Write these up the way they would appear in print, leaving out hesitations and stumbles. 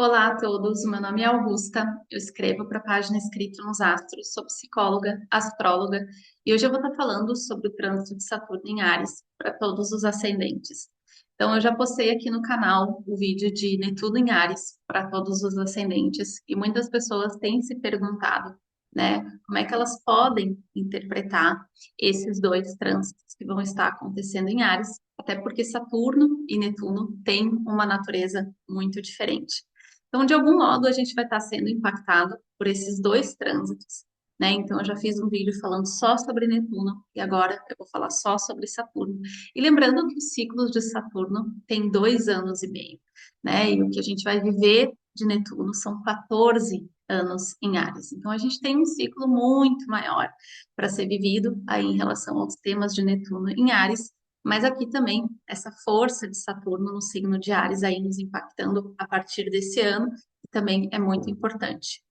Olá a todos, meu nome é Augusta, eu escrevo para a página Escrito nos Astros, sou psicóloga, astróloga e hoje eu vou estar falando sobre o trânsito de Saturno em Áries para todos os ascendentes. Então, eu já postei aqui no canal o vídeo de Netuno em Áries para todos os ascendentes e muitas pessoas têm se perguntado, né, como é que elas podem interpretar esses dois trânsitos que vão estar acontecendo em Áries, até porque Saturno e Netuno têm uma natureza muito diferente. Então, de algum modo, a gente vai estar sendo impactado por esses dois trânsitos, né? Então, eu já fiz um vídeo falando só sobre Netuno e agora eu vou falar só sobre Saturno. E lembrando que os ciclos de Saturno têm 2 anos e meio, né? E o que a gente vai viver de Netuno são 14 anos em Áries. Então, a gente tem um ciclo muito maior para ser vivido aí em relação aos temas de Netuno em Áries, mas aqui também, essa força de Saturno no signo de Áries aí nos impactando a partir desse ano, que também é muito importante.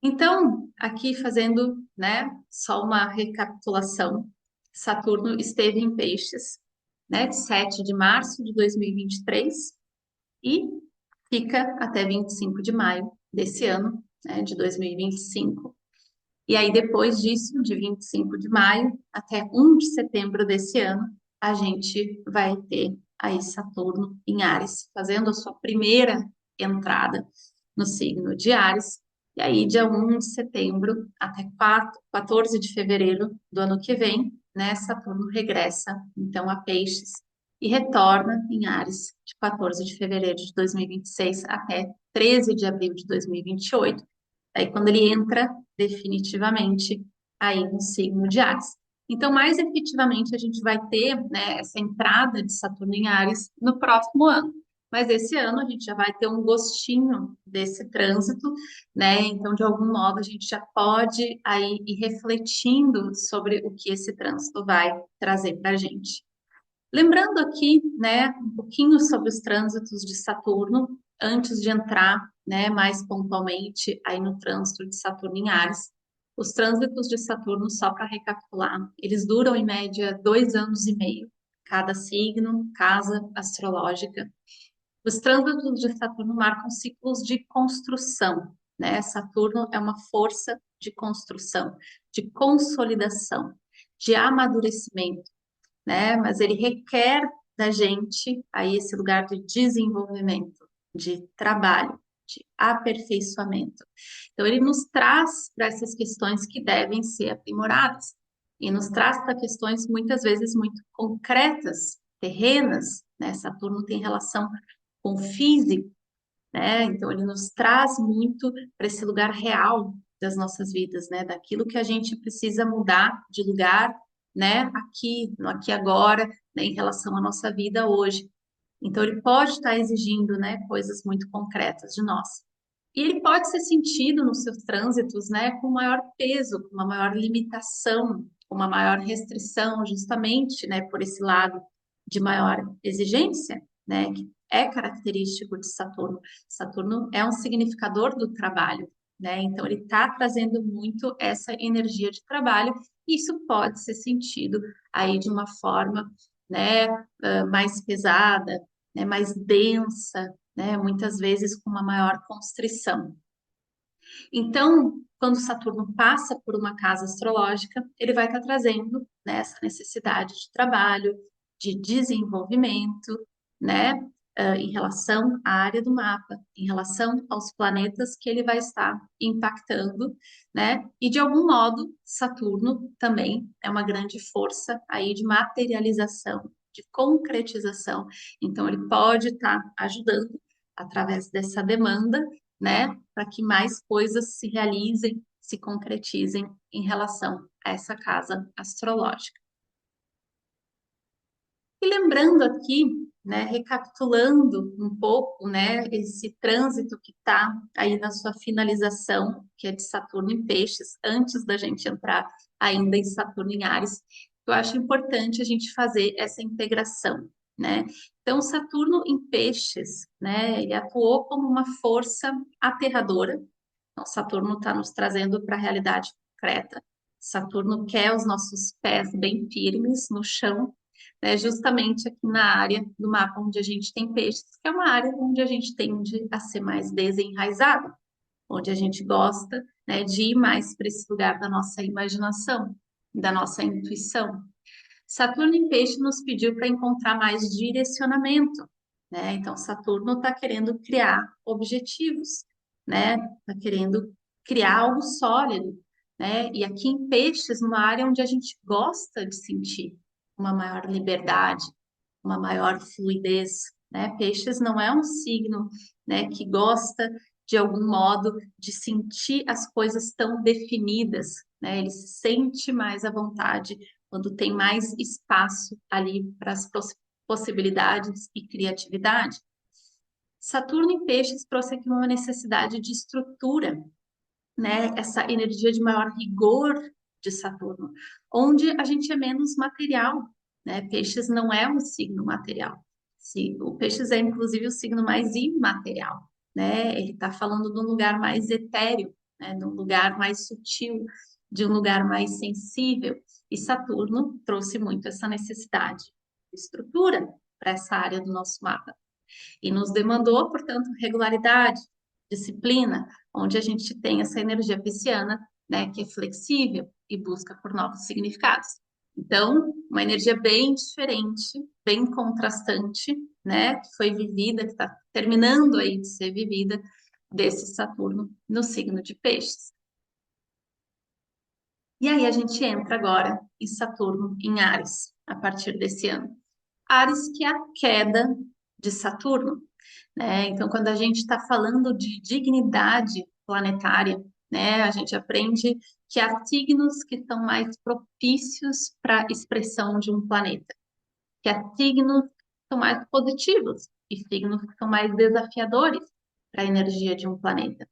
Então, aqui fazendo, né, só uma recapitulação, Saturno esteve em Peixes, né, de 7 de março de 2023 e fica até 25 de maio desse ano, né, de 2025. E aí, depois disso, de 25 de maio até 1 de setembro desse ano, a gente vai ter aí Saturno em Áries, fazendo a sua primeira entrada no signo de Áries. E aí, dia 1 de setembro até 14 de fevereiro do ano que vem, né, Saturno regressa, então, a Peixes e retorna em Áries de 14 de fevereiro de 2026 até 13 de abril de 2028. Aí, quando ele entra definitivamente aí no signo de Áries. Então, mais efetivamente, a gente vai ter, né, essa entrada de Saturno em Áries no próximo ano. Mas esse ano a gente já vai ter um gostinho desse trânsito, né? Então, de algum modo, a gente já pode aí ir refletindo sobre o que esse trânsito vai trazer para a gente. Lembrando aqui, né, um pouquinho sobre os trânsitos de Saturno, antes de entrar, né, mais pontualmente aí no trânsito de Saturno em Áries. Os trânsitos de Saturno, só para recapitular, eles duram em média 2 anos e meio, cada signo, casa astrológica. Os trânsitos de Saturno marcam ciclos de construção, né? Saturno é uma força de construção, de consolidação, de amadurecimento, né? Mas ele requer da gente aí esse lugar de desenvolvimento, de trabalho, de aperfeiçoamento. Então ele nos traz para essas questões que devem ser aprimoradas e nos traz para questões muitas vezes muito concretas, terrenas, né? Saturno tem relação com o físico, né? Então ele nos traz muito para esse lugar real das nossas vidas, né? Daquilo que a gente precisa mudar de lugar, né? Aqui, no aqui e agora, né? Em relação à nossa vida hoje. Então ele pode estar exigindo, né? Coisas muito concretas de nós. E ele pode ser sentido nos seus trânsitos, né? Com maior peso, com uma maior limitação, com uma maior restrição, justamente, né? Por esse lado de maior exigência, né? Que é característico de Saturno. Saturno é um significador do trabalho, né? Então ele está trazendo muito essa energia de trabalho. E isso pode ser sentido aí de uma forma, né? Mais pesada, né? Mais densa, né? Muitas vezes com uma maior constrição. Então, quando Saturno passa por uma casa astrológica, ele vai estar trazendo, né, essa necessidade de trabalho, de desenvolvimento, né, em relação à área do mapa, em relação aos planetas que ele vai estar impactando, né? E de algum modo, Saturno também é uma grande força aí de materialização, de concretização. Então, ele pode estar ajudando através dessa demanda, né, para que mais coisas se realizem, se concretizem em relação a essa casa astrológica. E lembrando aqui, né, recapitulando um pouco, né, esse trânsito que está aí na sua finalização, que é de Saturno em Peixes, antes da gente entrar ainda em Saturno em Áries, eu acho importante a gente fazer essa integração, né? Então, Saturno em Peixes, né, ele atuou como uma força aterradora. Então, Saturno está nos trazendo para a realidade concreta. Saturno quer os nossos pés bem firmes no chão, né? Justamente aqui na área do mapa onde a gente tem peixes, que é uma área onde a gente tende a ser mais desenraizado, onde a gente gosta, né, de ir mais para esse lugar da nossa imaginação, da nossa intuição. Saturno em Peixe nos pediu para encontrar mais direcionamento, né? Então, Saturno está querendo criar objetivos, né? Está querendo criar algo sólido, né? E aqui em Peixes, numa área onde a gente gosta de sentir uma maior liberdade, uma maior fluidez, né? Peixes não é um signo, né, que gosta de algum modo de sentir as coisas tão definidas, né? Ele se sente mais à vontade quando tem mais espaço ali para as possibilidades e criatividade. Saturno em Peixes trouxe aqui uma necessidade de estrutura, né? Essa energia de maior rigor de Saturno, onde a gente é menos material, né? Peixes não é um signo material. O Peixes é inclusive o signo mais imaterial, né? Ele está falando de um lugar mais etéreo, né? De um lugar mais sutil, de um lugar mais sensível. E Saturno trouxe muito essa necessidade de estrutura para essa área do nosso mapa e nos demandou, portanto, regularidade, disciplina, onde a gente tem essa energia pisciana, né, que é flexível e busca por novos significados. Então, uma energia bem diferente, bem contrastante, né, que foi vivida, que está terminando aí de ser vivida, desse Saturno no signo de Peixes. E aí a gente entra agora em Saturno em Áries, a partir desse ano. Áries, que é a queda de Saturno, né? Então, quando a gente está falando de dignidade planetária, né, a gente aprende que há signos que são mais propícios para a expressão de um planeta, que há signos que são mais positivos e signos que são mais desafiadores para a energia de um planeta,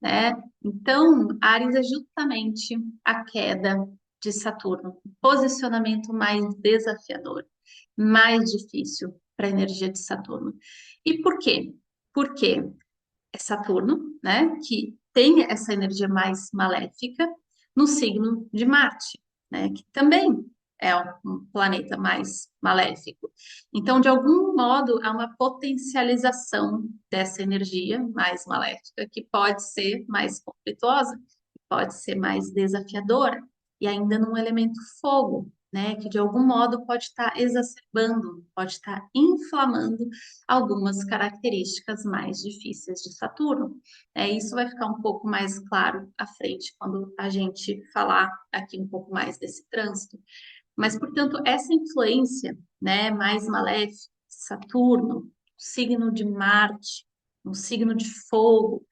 né? Então, Áries é justamente a queda de Saturno, o posicionamento mais desafiador, mais difícil para a energia de Saturno. E por quê? Porque é Saturno, né, que tem essa energia mais maléfica no signo de Marte, né, que também é um planeta mais maléfico. Então, de algum modo, há uma potencialização dessa energia mais maléfica, que pode ser mais conflituosa, pode ser mais desafiadora, e ainda num elemento fogo, né, que de algum modo pode estar exacerbando, pode estar inflamando algumas características mais difíceis de Saturno. Isso vai ficar um pouco mais claro à frente quando a gente falar aqui um pouco mais desse trânsito. Mas, portanto, essa influência, né, mais maléfica, Saturno, signo de Marte, um signo de fogo,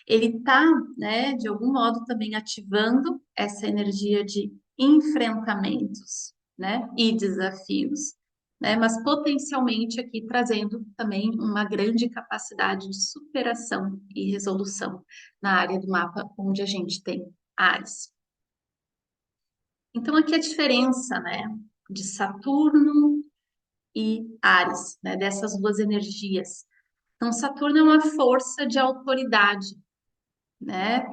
ele está, né, de algum modo também ativando essa energia de enfrentamentos, né, e desafios, né, mas potencialmente aqui trazendo também uma grande capacidade de superação e resolução na área do mapa onde a gente tem Ares. Então aqui a diferença, né, de Saturno e Ares, né, dessas duas energias. Então Saturno é uma força de autoridade, né?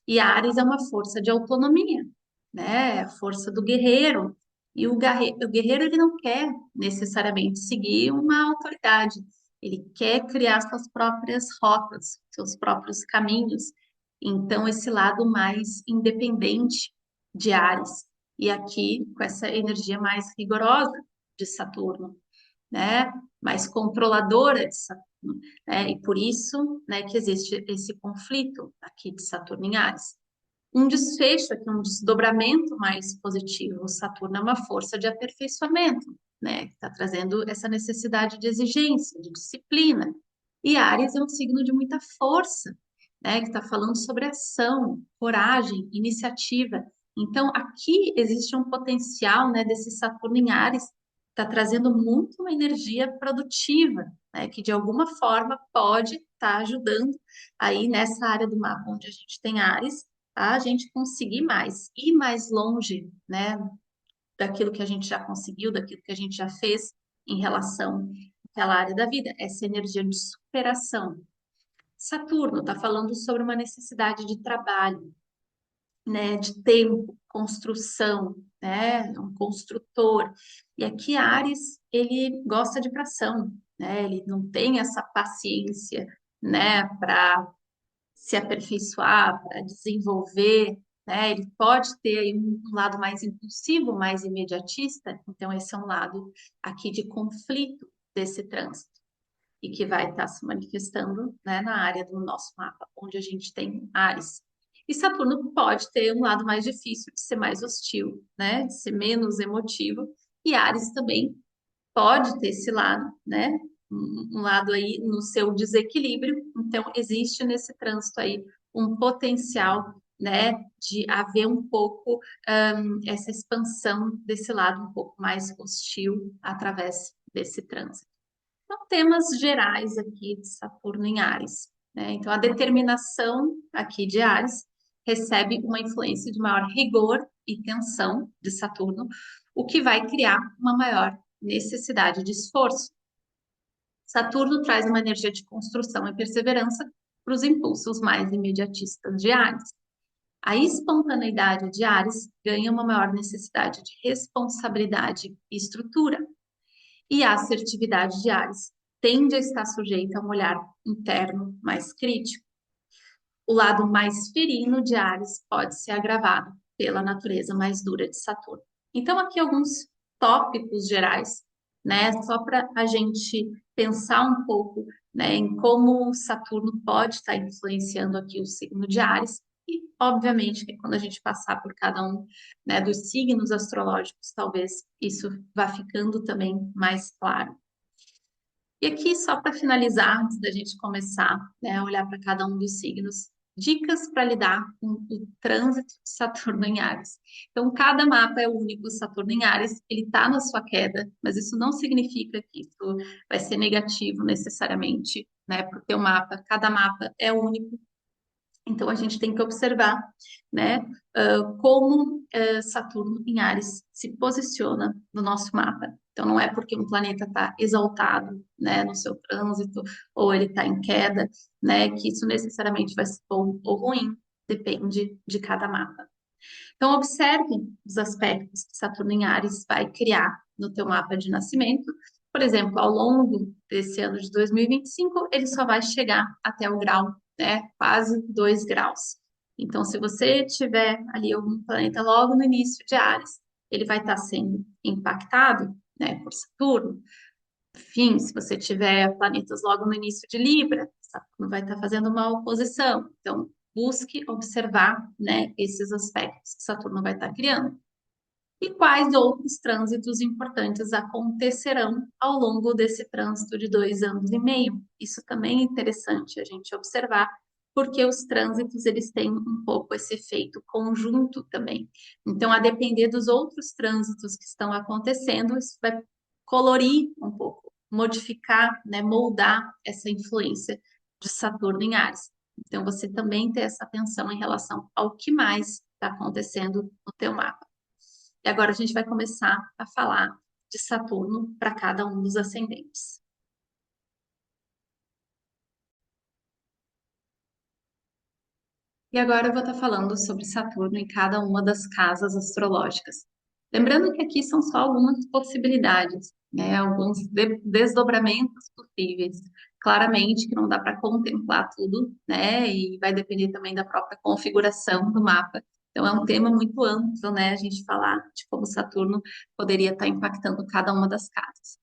E Ares é uma força de autonomia, né? A força do guerreiro. E o guerreiro ele não quer necessariamente seguir uma autoridade. Ele quer criar suas próprias rotas, seus próprios caminhos. Então, esse lado mais independente de Ares. E aqui, com essa energia mais rigorosa de Saturno, né? Mais controladora de Saturno, né? E por isso, né, que existe esse conflito aqui de Saturno em Áries. Um desfecho aqui, um desdobramento mais positivo. O Saturno é uma força de aperfeiçoamento, né? Que está trazendo essa necessidade de exigência, de disciplina. E Áries é um signo de muita força, né? Que está falando sobre ação, coragem, iniciativa. Então, aqui existe um potencial, né, desse Saturno em Áries, está trazendo muito uma energia produtiva, né, que de alguma forma pode estar ajudando aí nessa área do mapa onde a gente tem Áries, a gente conseguir mais, ir mais longe, né, daquilo que a gente já conseguiu, daquilo que a gente já fez em relação àquela área da vida, essa energia de superação. Saturno está falando sobre uma necessidade de trabalho. né, de tempo, construção, né, é um construtor. E aqui Ares, ele gosta de tração, né, ele não tem essa paciência, né, para se aperfeiçoar, para desenvolver, né, ele pode ter aí um lado mais impulsivo, mais imediatista, então esse é um lado aqui de conflito desse trânsito e que vai estar se manifestando, né, na área do nosso mapa, onde a gente tem Áries. E Saturno pode ter um lado mais difícil, de ser mais hostil, né, de ser menos emotivo, e Áries também pode ter esse lado, né, um lado aí no seu desequilíbrio. Então, existe nesse trânsito aí um potencial, né, de haver um pouco essa expansão desse lado um pouco mais hostil através desse trânsito. São temas gerais aqui de Saturno em Áries, né? Então, a determinação aqui de Áries recebe uma influência de maior rigor e tensão de Saturno, o que vai criar uma maior necessidade de esforço. Saturno traz uma energia de construção e perseverança para os impulsos mais imediatistas de Áries. A espontaneidade de Áries ganha uma maior necessidade de responsabilidade e estrutura. E a assertividade de Ares tende a estar sujeita a um olhar interno mais crítico. O lado mais ferino de Ares pode ser agravado pela natureza mais dura de Saturno. Então, aqui alguns tópicos gerais, né? Só para a gente pensar um pouco, né, em como Saturno pode estar influenciando aqui o signo de Ares. E, obviamente, que quando a gente passar por cada um, né, dos signos astrológicos, talvez isso vá ficando também mais claro. E aqui, só para finalizar, antes da gente começar, né, a olhar para cada um dos signos, dicas para lidar com o trânsito de Saturno em Áries. Então, cada mapa é único, Saturno em Áries, ele está na sua queda, mas isso não significa que isso vai ser negativo necessariamente, né, para o teu mapa. Cada mapa é único, então a gente tem que observar, né, como Saturno em Áries se posiciona no nosso mapa. Então não é porque um planeta está exaltado, né, no seu trânsito ou ele está em queda, né, que isso necessariamente vai ser bom ou ruim. Depende de cada mapa. Então observe os aspectos que Saturno em Áries vai criar no teu mapa de nascimento. Por exemplo, ao longo desse ano de 2025, ele só vai chegar até o grau, né, quase 2 graus. Então, se você tiver ali algum planeta logo no início de Áries, ele vai estar sendo impactado, né, por Saturno. Enfim, se você tiver planetas logo no início de Libra, Saturno vai estar fazendo uma oposição. Então, busque observar, né, esses aspectos que Saturno vai estar criando. E quais outros trânsitos importantes acontecerão ao longo desse trânsito de 2 anos e meio? Isso também é interessante a gente observar, porque os trânsitos eles têm um pouco esse efeito conjunto também. Então, a depender dos outros trânsitos que estão acontecendo, isso vai colorir um pouco, modificar, né, moldar essa influência de Saturno em Áries. Então, você também ter essa atenção em relação ao que mais está acontecendo no teu mapa. E agora a gente vai começar a falar de Saturno para cada um dos ascendentes. E agora eu vou estar falando sobre Saturno em cada uma das casas astrológicas. Lembrando que aqui são só algumas possibilidades, né? Alguns desdobramentos possíveis. Claramente que não dá para contemplar tudo, né? E vai depender também da própria configuração do mapa. Então é um tema muito amplo, né? A gente falar de como Saturno poderia estar impactando cada uma das casas.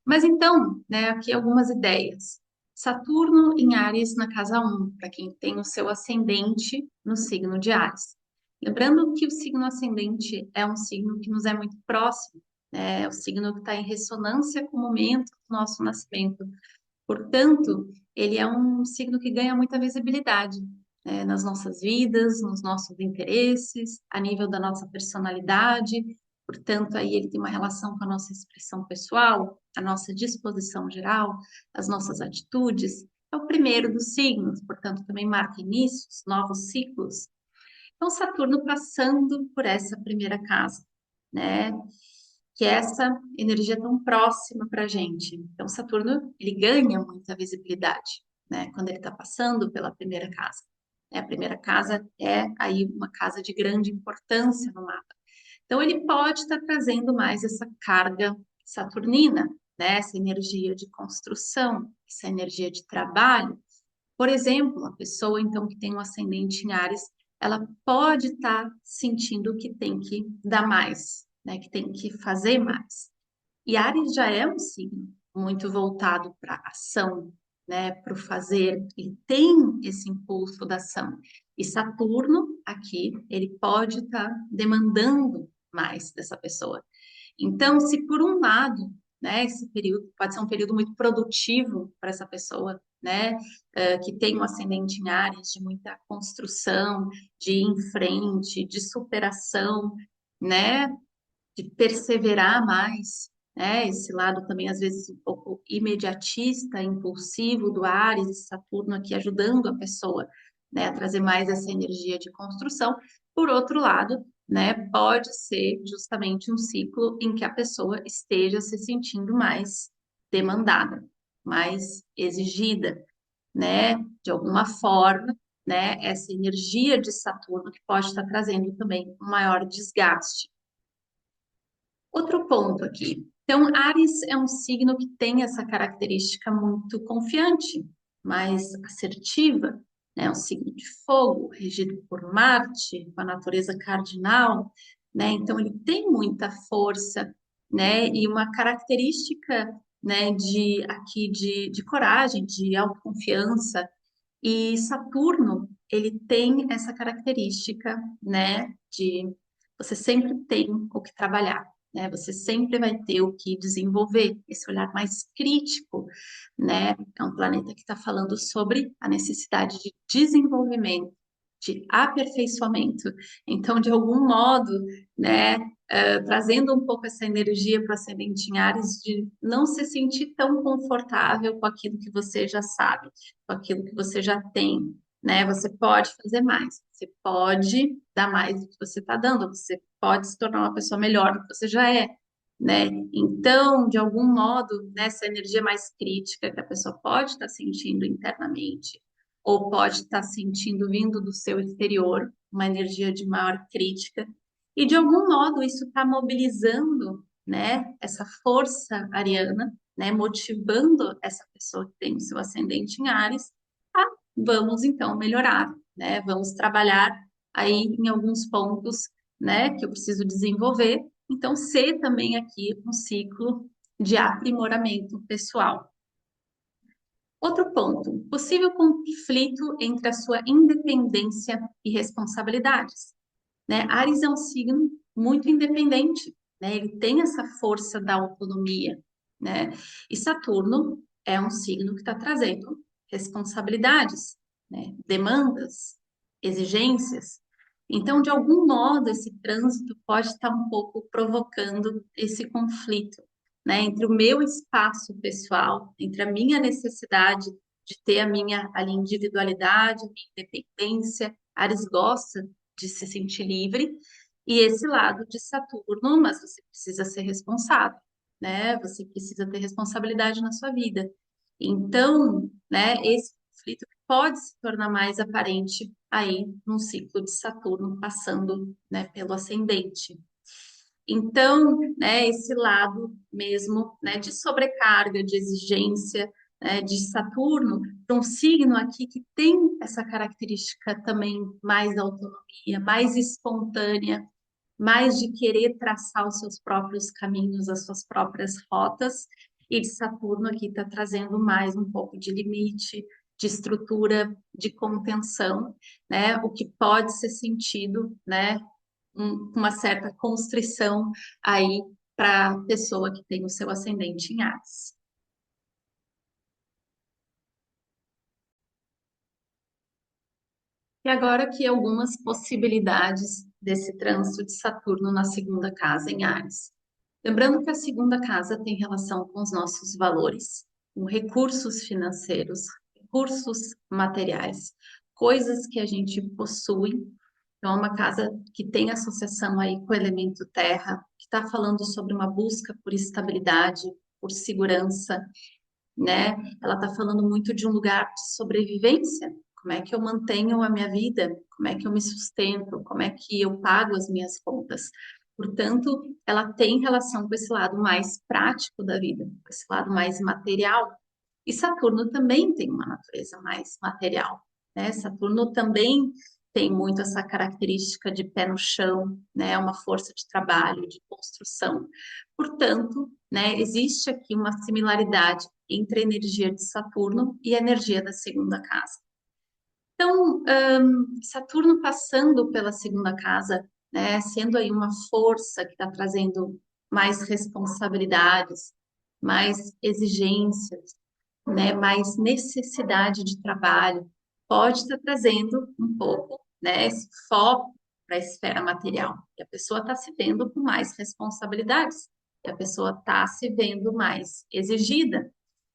Mas então, né, aqui algumas ideias. Saturno em Áries na casa 1, para quem tem o seu ascendente no signo de Áries. Lembrando que o signo ascendente é um signo que nos é muito próximo, né? É o signo que está em ressonância com o momento do nosso nascimento. Portanto, ele é um signo que ganha muita visibilidade, né, nas nossas vidas, nos nossos interesses, a nível da nossa personalidade. Portanto, aí ele tem uma relação com a nossa expressão pessoal, a nossa disposição geral, as nossas atitudes. É o primeiro dos signos, portanto, também marca inícios, novos ciclos. Então, Saturno passando por essa primeira casa, né? Que é essa energia tão próxima para a gente. Então, Saturno, ele ganha muita visibilidade, né? Quando ele está passando pela primeira casa. né? A primeira casa é aí uma casa de grande importância no mapa. Então, ele pode estar trazendo mais essa carga saturnina, né? Essa energia de construção, essa energia de trabalho. Por exemplo, a pessoa, então, que tem um ascendente em Áries, ela pode estar sentindo que tem que dar mais, né? Que tem que fazer mais. E Áries já é um signo muito voltado para a ação, né? Para o fazer. Ele tem esse impulso da ação. E Saturno, aqui, ele pode estar demandando mais dessa pessoa. Então, se por um lado, né, esse período pode ser um período muito produtivo para essa pessoa, né, que tem um ascendente em Áries de muita construção, de ir em frente, de superação, né, de perseverar mais, né, esse lado também às vezes um pouco imediatista, impulsivo do Áries, Saturno aqui ajudando a pessoa, né, a trazer mais essa energia de construção. Por outro lado, né, pode ser justamente um ciclo em que a pessoa esteja se sentindo mais demandada, mais exigida, né, de alguma forma, né, essa energia de Saturno que pode estar trazendo também um maior desgaste. Outro ponto aqui. Então, Áries é um signo que tem essa característica muito confiante, mais assertiva, né? É um signo de fogo, regido por Marte, com a natureza cardinal, né? Então, ele tem muita força, né? E uma característica, né? De coragem, de autoconfiança. E Saturno, ele tem essa característica, né? De você sempre tem o que trabalhar, né? Você sempre vai ter o que desenvolver, esse olhar mais crítico, né? É um planeta que está falando sobre a necessidade de desenvolvimento, de aperfeiçoamento. Então, de algum modo, né? Trazendo um pouco essa energia para o ascendente em Áries de não se sentir tão confortável com aquilo que você já sabe, com aquilo que você já tem, né? Você pode fazer mais, você pode dar mais do que você está dando, você pode se tornar uma pessoa melhor do que você já é, né? Então, de algum modo, nessa energia mais crítica que a pessoa pode estar sentindo internamente, ou pode estar sentindo vindo do seu exterior, uma energia de maior crítica, e de algum modo isso está mobilizando, né, essa força ariana, né, motivando essa pessoa que tem o seu ascendente em Áries a vamos então melhorar, né? Vamos trabalhar aí em alguns pontos, né, que eu preciso desenvolver. Então, ser também aqui um ciclo de aprimoramento pessoal. Outro ponto, possível conflito entre a sua independência e responsabilidades, né? Áries é um signo muito independente, né? Ele tem essa força da autonomia, né? E Saturno é um signo que está trazendo responsabilidades, né? Demandas, exigências. Então, de algum modo, esse trânsito pode estar um pouco provocando esse conflito, né? Entre o meu espaço pessoal, entre a minha necessidade de ter a minha ali, individualidade, a minha independência. Ares gosta de se sentir livre, e esse lado de Saturno, mas você precisa ser responsável, né? Você precisa ter responsabilidade na sua vida. Então, né, esse conflito pode se tornar mais aparente aí num ciclo de Saturno passando, né, pelo ascendente. Então, né, esse lado mesmo, né, de sobrecarga, de exigência, né, de Saturno, para um signo aqui que tem essa característica também mais autonomia, mais espontânea, mais de querer traçar os seus próprios caminhos, as suas próprias rotas, e de Saturno aqui está trazendo mais um pouco de limite, de estrutura, de contenção, né, o que pode ser sentido, né, uma certa constrição aí para a pessoa que tem o seu ascendente em Áries. E agora aqui algumas possibilidades desse trânsito de Saturno na segunda casa em Áries. Lembrando que a segunda casa tem relação com os nossos valores, com recursos financeiros, recursos materiais, coisas que a gente possui. Então, é uma casa que tem associação aí com o elemento terra, que está falando sobre uma busca por estabilidade, por segurança, né? Ela está falando muito de um lugar de sobrevivência, como é que eu mantenho a minha vida, como é que eu me sustento, como é que eu pago as minhas contas. Portanto, ela tem relação com esse lado mais prático da vida, com esse lado mais material. E Saturno também tem uma natureza mais material, né? Saturno também tem muito essa característica de pé no chão, né? Uma força de trabalho, de construção. Portanto, né, existe aqui uma similaridade entre a energia de Saturno e a energia da segunda casa. Então, Saturno passando pela segunda casa, né, sendo aí uma força que está trazendo mais responsabilidades, mais exigências, né, mais necessidade de trabalho, pode estar trazendo um pouco, né, esse foco para a esfera material. E a pessoa está se vendo com mais responsabilidades, e a pessoa está se vendo mais exigida,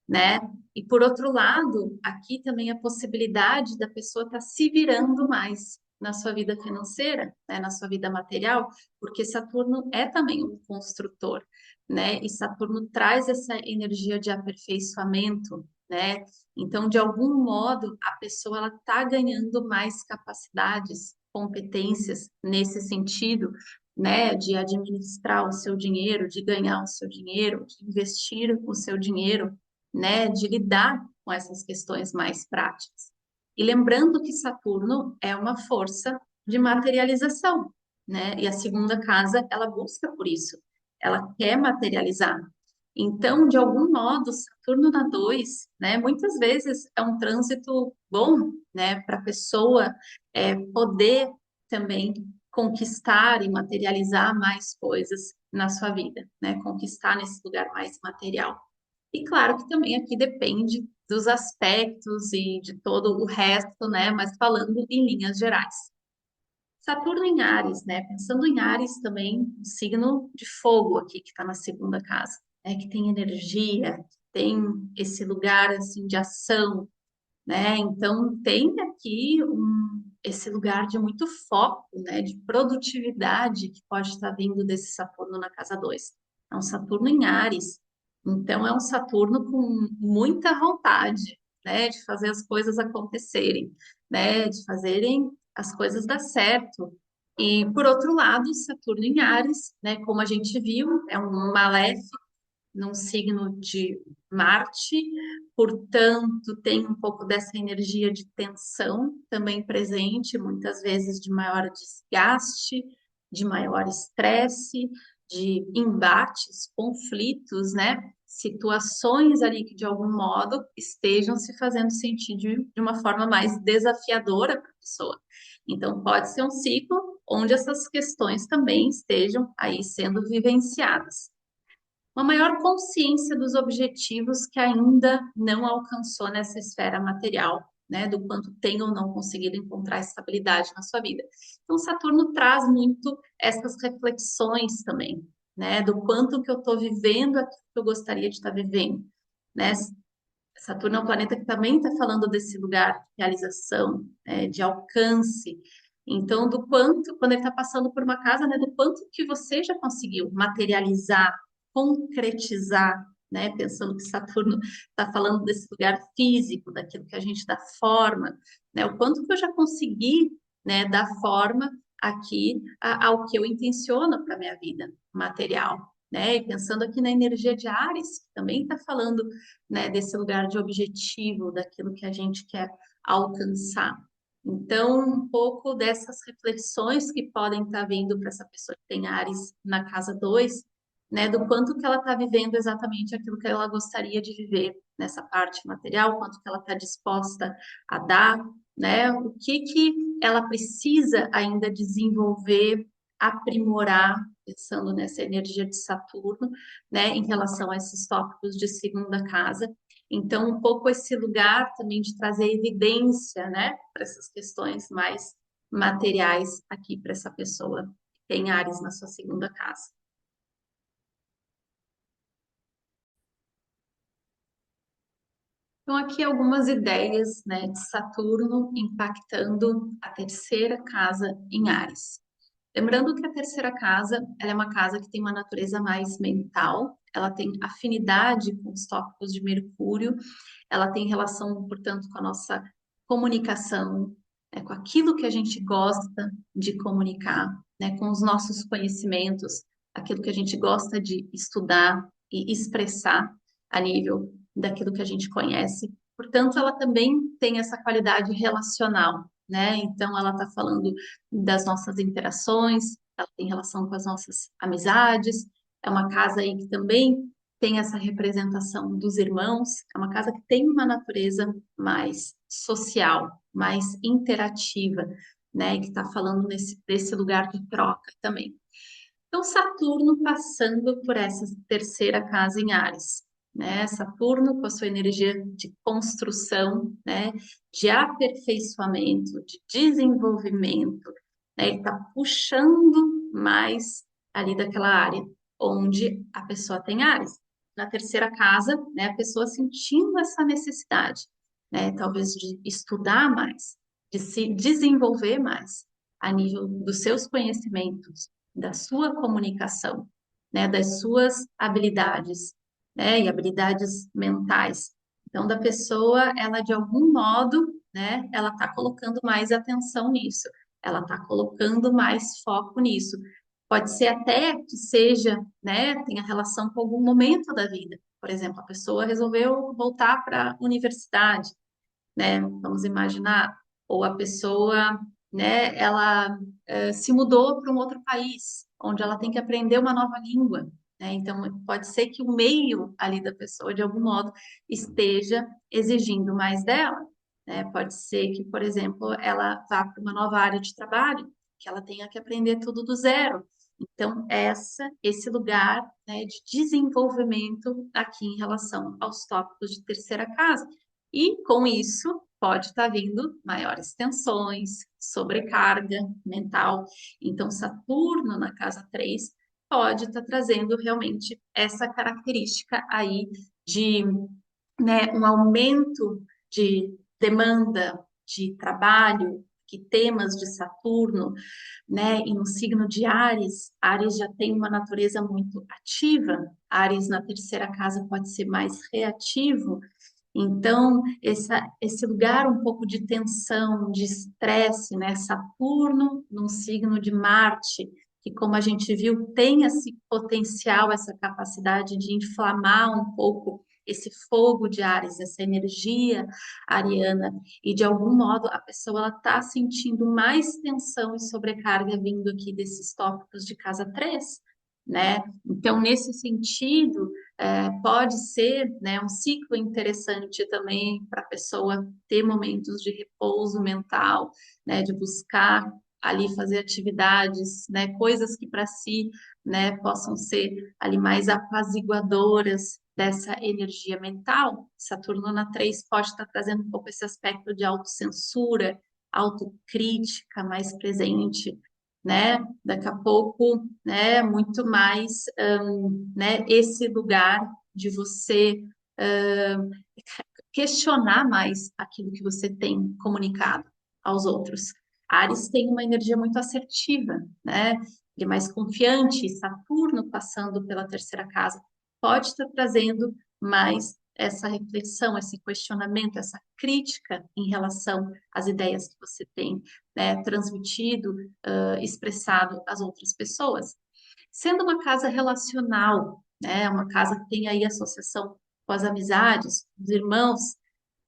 né? E por outro lado, aqui também a possibilidade da pessoa estar se virando mais na sua vida financeira, né, na sua vida material, porque Saturno é também um construtor, né? E Saturno traz essa energia de aperfeiçoamento, né? Então, de algum modo, a pessoa ela está ganhando mais capacidades, competências nesse sentido, né? De administrar o seu dinheiro, de ganhar o seu dinheiro, de investir o seu dinheiro, né, de lidar com essas questões mais práticas. E lembrando que Saturno é uma força de materialização, né? E a segunda casa, ela busca por isso. Ela quer materializar. Então, de algum modo, Saturno na 2, né, muitas vezes é um trânsito bom, né, para a pessoa poder também conquistar e materializar mais coisas na sua vida, né, conquistar nesse lugar mais material. E claro que também aqui depende dos aspectos e de todo o resto, né? Mas falando em linhas gerais. Saturno em Áries, né? Pensando em Áries também, um signo de fogo aqui que está na segunda casa, né? Que tem energia, que tem esse lugar assim de ação, né? Então tem aqui esse lugar de muito foco, né? De produtividade que pode estar vindo desse Saturno na casa 2. É um Saturno em Áries, então é um Saturno com muita vontade, né? De fazer as coisas acontecerem, né? De fazerem as coisas dar certo. E por outro lado, Saturno em Áries, né? Como a gente viu, é um maléfico num signo de Marte, portanto, tem um pouco dessa energia de tensão também presente, muitas vezes de maior desgaste, de maior estresse, de embates, conflitos, né? Situações ali que de algum modo estejam se fazendo sentir de uma forma mais desafiadora para a pessoa. Então, pode ser um ciclo onde essas questões também estejam aí sendo vivenciadas. Uma maior consciência dos objetivos que ainda não alcançou nessa esfera material, né, do quanto tem ou não conseguido encontrar estabilidade na sua vida. Então, Saturno traz muito essas reflexões também, né, do quanto que eu estou vivendo aquilo que eu gostaria de estar vivendo, né? Saturno é um planeta que também está falando desse lugar de realização, né, de alcance. Então, do quanto, quando ele está passando por uma casa, né, do quanto que você já conseguiu materializar, concretizar, né, pensando que Saturno está falando desse lugar físico, daquilo que a gente dá forma, né, o quanto que eu já consegui, né, dar forma aqui ao que eu intenciono para minha vida material, né, e pensando aqui na energia de Áries, que também está falando, né, desse lugar de objetivo, daquilo que a gente quer alcançar. Então, um pouco dessas reflexões que podem estar vindo para essa pessoa que tem Áries na casa 2, né, do quanto que ela está vivendo exatamente aquilo que ela gostaria de viver nessa parte material, quanto que ela está disposta a dar, né, o que ela precisa ainda desenvolver, aprimorar, pensando nessa energia de Saturno, né, em relação a esses tópicos de segunda casa. Então, um pouco esse lugar também de trazer evidência, né, para essas questões mais materiais aqui para essa pessoa que tem Áries na sua segunda casa. Então, aqui algumas ideias, né, de Saturno impactando a terceira casa em Áries. Lembrando que a terceira casa, ela é uma casa que tem uma natureza mais mental, ela tem afinidade com os tópicos de Mercúrio, ela tem relação, portanto, com a nossa comunicação, né, com aquilo que a gente gosta de comunicar, né, com os nossos conhecimentos, aquilo que a gente gosta de estudar e expressar a nível daquilo que a gente conhece. Portanto, ela também tem essa qualidade relacional, né? Então, ela está falando das nossas interações, ela tem relação com as nossas amizades. É uma casa aí que também tem essa representação dos irmãos. É uma casa que tem uma natureza mais social, mais interativa, né? E que está falando desse lugar de troca também. Então, Saturno passando por essa terceira casa em Áries, né? Saturno com a sua energia de construção, né? De aperfeiçoamento, de desenvolvimento, né? Ele está puxando mais ali daquela área onde a pessoa tem Áries. Na terceira casa, né? A pessoa sentindo essa necessidade, né? Talvez de estudar mais, de se desenvolver mais a nível dos seus conhecimentos, da sua comunicação, né, das suas habilidades, né, e habilidades mentais. Então, da pessoa, ela de algum modo, né, ela está colocando mais atenção nisso, ela está colocando mais foco nisso. Pode ser até que seja, né, tenha relação com algum momento da vida. Por exemplo, a pessoa resolveu voltar para a universidade, né? Vamos imaginar, ou a pessoa, né, ela se mudou para um outro país, onde ela tem que aprender uma nova língua, né? Então, pode ser que o meio ali da pessoa, de algum modo, esteja exigindo mais dela, né? Pode ser que, por exemplo, ela vá para uma nova área de trabalho, que ela tenha que aprender tudo do zero. Então, esse lugar, né, de desenvolvimento aqui em relação aos tópicos de terceira casa. E com isso pode estar vindo maiores tensões, sobrecarga mental. Então, Saturno na casa 3 pode estar trazendo realmente essa característica aí de, né, um aumento de demanda de trabalho, que temas de Saturno, né, e no signo de Áries, Áries já tem uma natureza muito ativa, Áries na terceira casa pode ser mais reativo, então, esse lugar um pouco de tensão, de estresse, né? Saturno num signo de Marte, que, como a gente viu, tem esse potencial, essa capacidade de inflamar um pouco esse fogo de Áries, essa energia ariana, e de algum modo a pessoa está sentindo mais tensão e sobrecarga vindo aqui desses tópicos de casa 3, né? Então, nesse sentido, pode ser, né, um ciclo interessante também para a pessoa ter momentos de repouso mental, né, de buscar ali fazer atividades, né, coisas que para si, né, possam ser ali mais apaziguadoras dessa energia mental. Saturno na 3 pode estar trazendo um pouco esse aspecto de autocensura, autocrítica mais presente, né? Daqui a pouco, né? Muito mais, né? Esse lugar de você questionar mais aquilo que você tem comunicado aos outros. Ares tem uma energia muito assertiva, né? Ele é mais confiante. Saturno passando pela terceira casa pode estar trazendo mais essa reflexão, esse questionamento, essa crítica em relação às ideias que você tem, né, transmitido, expressado às outras pessoas. Sendo uma casa relacional, né, uma casa que tem aí associação com as amizades, os irmãos,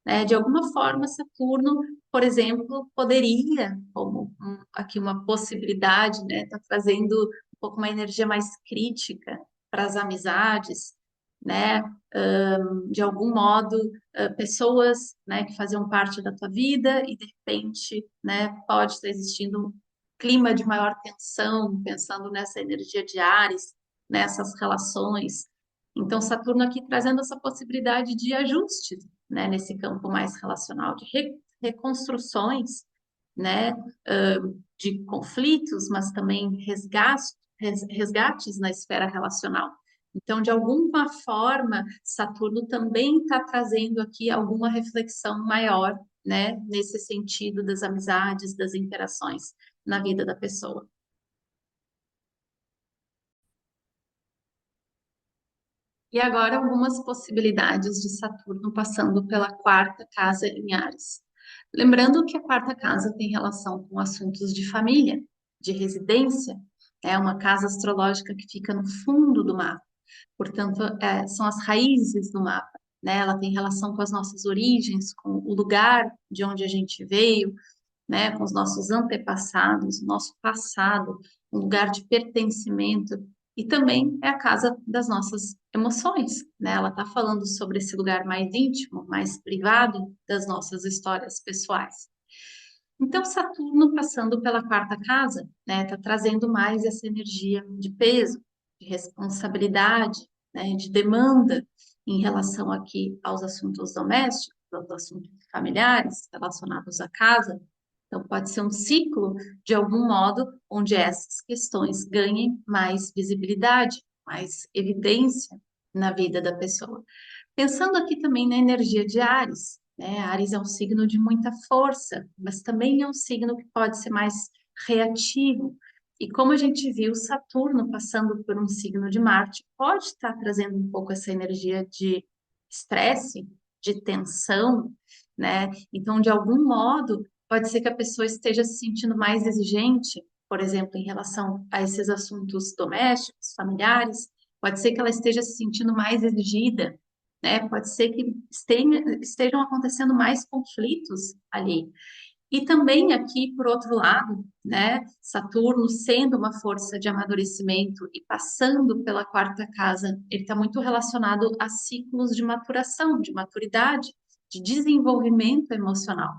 né, de alguma forma Saturno, por exemplo, poderia, como aqui uma possibilidade, né, tá trazendo um pouco uma energia mais crítica para as amizades, né, de algum modo, pessoas, né, que faziam parte da tua vida e de repente, né, pode estar existindo um clima de maior tensão, pensando nessa energia de Áries, nessas relações. Então, Saturno aqui trazendo essa possibilidade de ajuste, né, nesse campo mais relacional, de reconstruções, né, de conflitos, mas também resgates na esfera relacional. Então, de alguma forma, Saturno também está trazendo aqui alguma reflexão maior, né, nesse sentido das amizades, das interações na vida da pessoa. E agora algumas possibilidades de Saturno passando pela quarta casa em Áries. Lembrando que a quarta casa tem relação com assuntos de família, de residência, é uma casa astrológica que fica no fundo do mapa, portanto, são as raízes do mapa, né? Ela tem relação com as nossas origens, com o lugar de onde a gente veio, né, com os nossos antepassados, nosso passado, um lugar de pertencimento, e também é a casa das nossas emoções, né? Ela está falando sobre esse lugar mais íntimo, mais privado das nossas histórias pessoais. Então, Saturno passando pela quarta casa, né, está trazendo mais essa energia de peso, de responsabilidade, né, de demanda em relação aqui aos assuntos domésticos, aos assuntos familiares relacionados à casa. Então, pode ser um ciclo, de algum modo, onde essas questões ganhem mais visibilidade, mais evidência na vida da pessoa. Pensando aqui também na energia de Áries, né? Áries é um signo de muita força, mas também é um signo que pode ser mais reativo. E como a gente viu, Saturno passando por um signo de Marte pode estar trazendo um pouco essa energia de estresse, de tensão, né? Então, de algum modo, pode ser que a pessoa esteja se sentindo mais exigente, por exemplo, em relação a esses assuntos domésticos, familiares. Pode ser que ela esteja se sentindo mais exigida, né? Pode ser que estejam acontecendo mais conflitos ali. E também aqui, por outro lado, né, Saturno sendo uma força de amadurecimento e passando pela quarta casa, ele está muito relacionado a ciclos de maturação, de maturidade, de desenvolvimento emocional.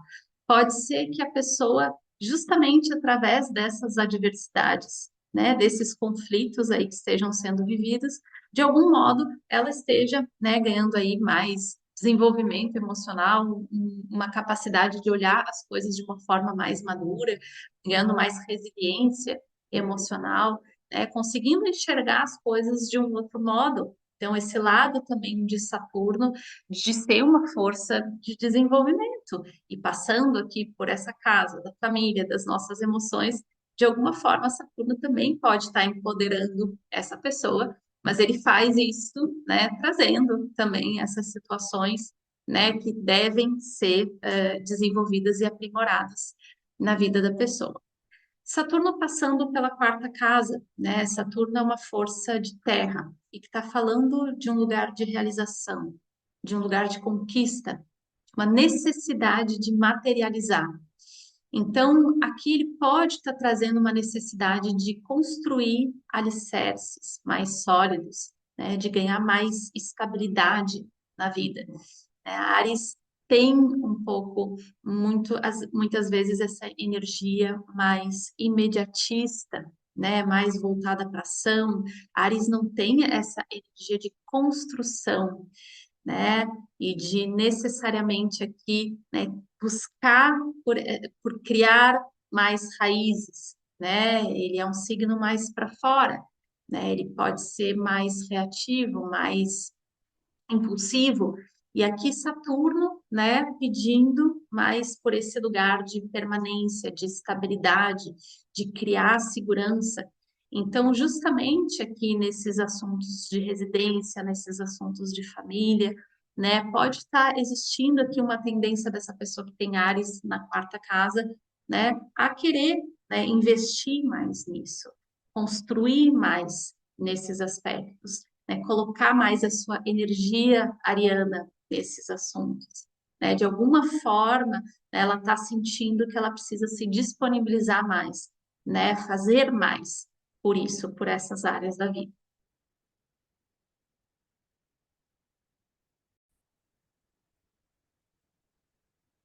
Pode ser que a pessoa, justamente através dessas adversidades, né, desses conflitos aí que estejam sendo vividos, de algum modo ela esteja, né, ganhando aí mais desenvolvimento emocional, uma capacidade de olhar as coisas de uma forma mais madura, ganhando mais resiliência emocional, né, conseguindo enxergar as coisas de um outro modo. Então, esse lado também de Saturno, de ser uma força de desenvolvimento, e passando aqui por essa casa da família, das nossas emoções, de alguma forma, Saturno também pode estar empoderando essa pessoa, mas ele faz isso, né, trazendo também essas situações, né, que devem ser desenvolvidas e aprimoradas na vida da pessoa. Saturno passando pela quarta casa, né? Saturno é uma força de terra e que está falando de um lugar de realização, de um lugar de conquista, uma necessidade de materializar. Então, aqui ele pode estar trazendo uma necessidade de construir alicerces mais sólidos, né, de ganhar mais estabilidade na vida. A Ares tem um pouco, muitas vezes, essa energia mais imediatista, né, mais voltada para ação. Ares não tem essa energia de construção, né? E de necessariamente aqui, né, buscar por criar mais raízes, né? Ele é um signo mais para fora, né? Ele pode ser mais reativo, mais impulsivo. E aqui Saturno, né, pedindo mais por esse lugar de permanência, de estabilidade, de criar segurança. Então, justamente aqui nesses assuntos de residência, nesses assuntos de família, né, pode estar existindo aqui uma tendência dessa pessoa que tem Áries na quarta casa, né, a querer, né, investir mais nisso, construir mais nesses aspectos, né, colocar mais a sua energia ariana nesses assuntos. Né? De alguma forma, né, ela está sentindo que ela precisa se disponibilizar mais, né, fazer mais por isso, por essas áreas da vida.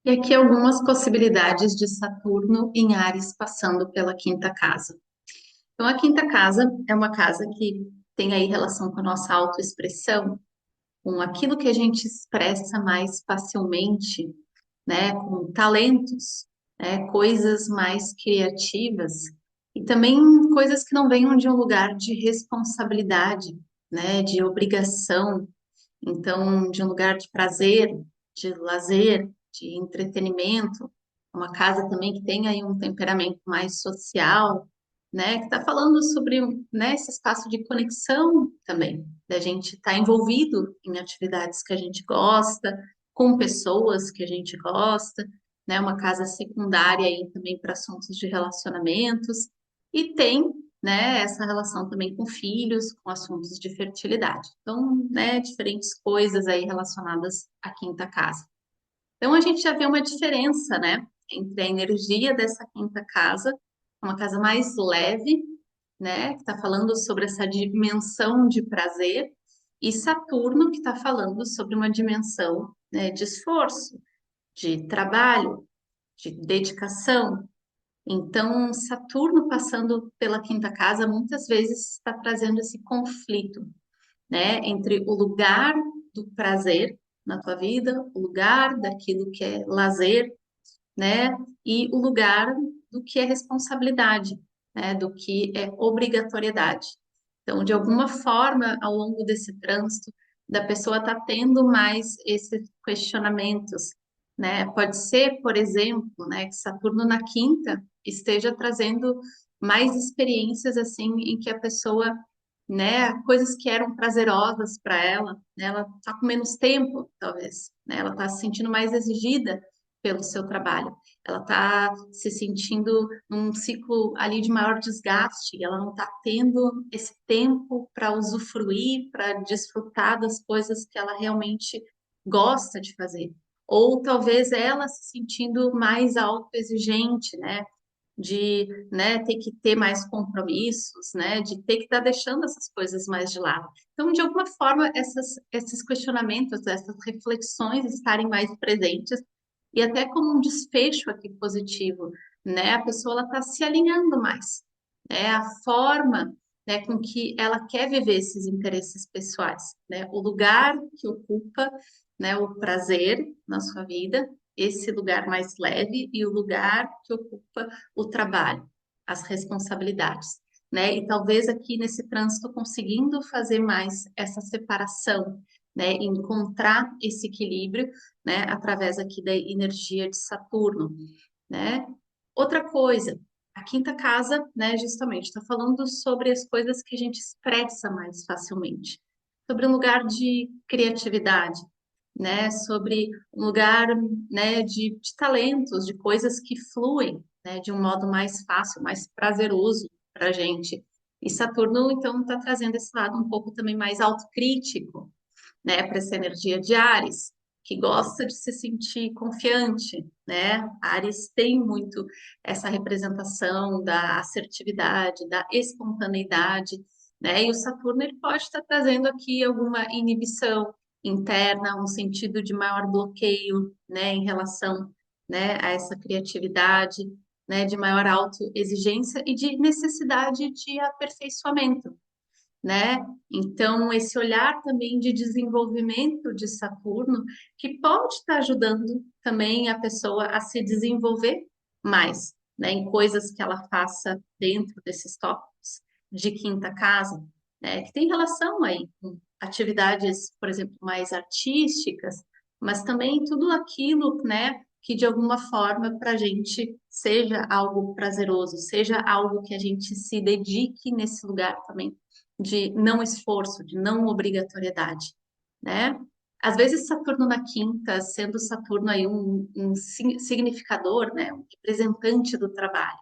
E aqui algumas possibilidades de Saturno em Áries passando pela quinta casa. Então, a quinta casa é uma casa que tem aí relação com a nossa autoexpressão, com aquilo que a gente expressa mais facilmente, né, com talentos, né, coisas mais criativas e também coisas que não venham de um lugar de responsabilidade, né, de obrigação, então de um lugar de prazer, de lazer, de entretenimento, uma casa também que tem aí um temperamento mais social, né, que está falando sobre, né, esse espaço de conexão também, da gente estar envolvido em atividades que a gente gosta, com pessoas que a gente gosta, né? Uma casa secundária aí também para assuntos de relacionamentos, e tem, né, essa relação também com filhos, com assuntos de fertilidade. Então, né, diferentes coisas aí relacionadas à quinta casa. Então, a gente já vê uma diferença, né, entre a energia dessa quinta casa, uma casa mais leve, né, que está falando sobre essa dimensão de prazer, e Saturno, que está falando sobre uma dimensão, né, de esforço, de trabalho, de dedicação. Então, Saturno passando pela quinta casa muitas vezes está trazendo esse conflito, né, entre o lugar do prazer na tua vida, o lugar daquilo que é lazer, né, e o lugar do que é responsabilidade, né, do que é obrigatoriedade. Então, de alguma forma, ao longo desse trânsito, da pessoa está tendo mais esses questionamentos, né? Pode ser, por exemplo, né, que Saturno na quinta esteja trazendo mais experiências assim em que a pessoa, né, coisas que eram prazerosas para ela, né, ela está com menos tempo, talvez, né? Ela está se sentindo mais exigida pelo seu trabalho. Ela está se sentindo num ciclo ali de maior desgaste, ela não está tendo esse tempo para usufruir, para desfrutar das coisas que ela realmente gosta de fazer. Ou talvez ela se sentindo mais autoexigente, né? De, né, ter que ter mais compromissos, né? De ter que estar deixando essas coisas mais de lado. Então, de alguma forma, esses questionamentos, essas reflexões estarem mais presentes e até como um desfecho aqui positivo, né? A pessoa ela está se alinhando mais, né? A forma, né, com que ela quer viver esses interesses pessoais, né? O lugar que ocupa, né, o prazer na sua vida, esse lugar mais leve e o lugar que ocupa o trabalho, as responsabilidades, né? E talvez aqui nesse trânsito conseguindo fazer mais essa separação, né? Encontrar esse equilíbrio, né? Através aqui da energia de Saturno, né? Outra coisa, a quinta casa, né? Justamente está falando sobre as coisas que a gente expressa mais facilmente, sobre um lugar de criatividade, né? Sobre um lugar, né? De talentos, de coisas que fluem, né? De um modo mais fácil, mais prazeroso para a gente. E Saturno, então, está trazendo esse lado um pouco também mais autocrítico, né, para essa energia de Áries, que gosta de se sentir confiante, né? Áries tem muito essa representação da assertividade, da espontaneidade, né? E o Saturno ele pode estar trazendo aqui alguma inibição interna, um sentido de maior bloqueio, né, em relação, né, a essa criatividade, né, de maior autoexigência e de necessidade de aperfeiçoamento, né? Então, esse olhar também de desenvolvimento de Saturno, que pode estar ajudando também a pessoa a se desenvolver mais, né? Em coisas que ela faça dentro desses tópicos de quinta casa, né? Que tem relação aí com atividades, por exemplo, mais artísticas, mas também tudo aquilo, né? Que de alguma forma para a gente seja algo prazeroso, seja algo que a gente se dedique nesse lugar também de não esforço, de não obrigatoriedade, né? Às vezes Saturno na quinta, sendo Saturno aí um significador, né, um representante do trabalho,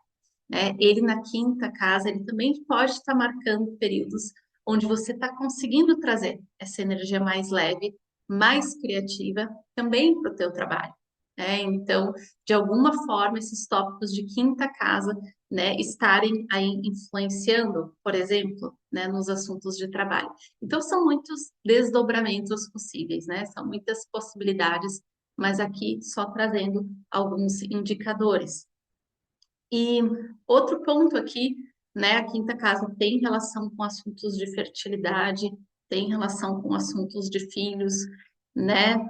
né? Ele na quinta casa, ele também pode estar marcando períodos onde você está conseguindo trazer essa energia mais leve, mais criativa também para o teu trabalho, né? Então, de alguma forma, esses tópicos de quinta casa, né, estarem aí influenciando, por exemplo, né, nos assuntos de trabalho. Então, são muitos desdobramentos possíveis, né? São muitas possibilidades, mas aqui só trazendo alguns indicadores. E outro ponto aqui, né, a quinta casa tem relação com assuntos de fertilidade, tem relação com assuntos de filhos, né?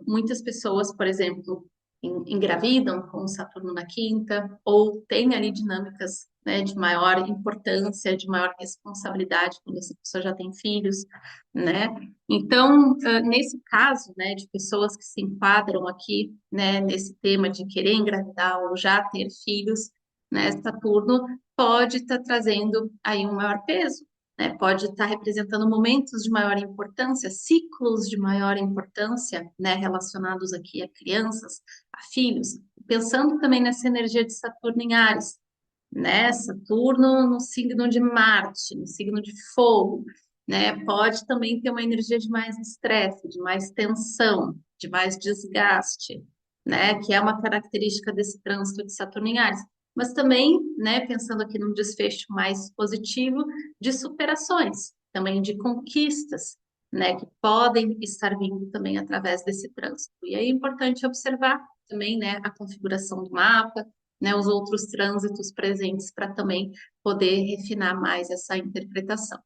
Muitas pessoas, por exemplo, engravidam com Saturno na quinta, ou têm ali dinâmicas, né, de maior importância, de maior responsabilidade quando essa pessoa já tem filhos, né? Então, nesse caso, né, de pessoas que se enquadram aqui, né, nesse tema de querer engravidar ou já ter filhos, né, Saturno pode estar trazendo aí um maior peso, né? Pode estar representando momentos de maior importância, ciclos de maior importância, né, relacionados aqui a crianças, a filhos. Pensando também nessa energia de Saturno em Áries, né? Saturno no signo de Marte, no signo de Fogo, né? Pode também ter uma energia de mais estresse, de mais tensão, de mais desgaste, né? Que é uma característica desse trânsito de Saturno em Áries. Mas também, né, pensando aqui num desfecho mais positivo, de superações, também de conquistas, né, que podem estar vindo também através desse trânsito. E aí é importante observar também, né, a configuração do mapa, né, os outros trânsitos presentes para também poder refinar mais essa interpretação.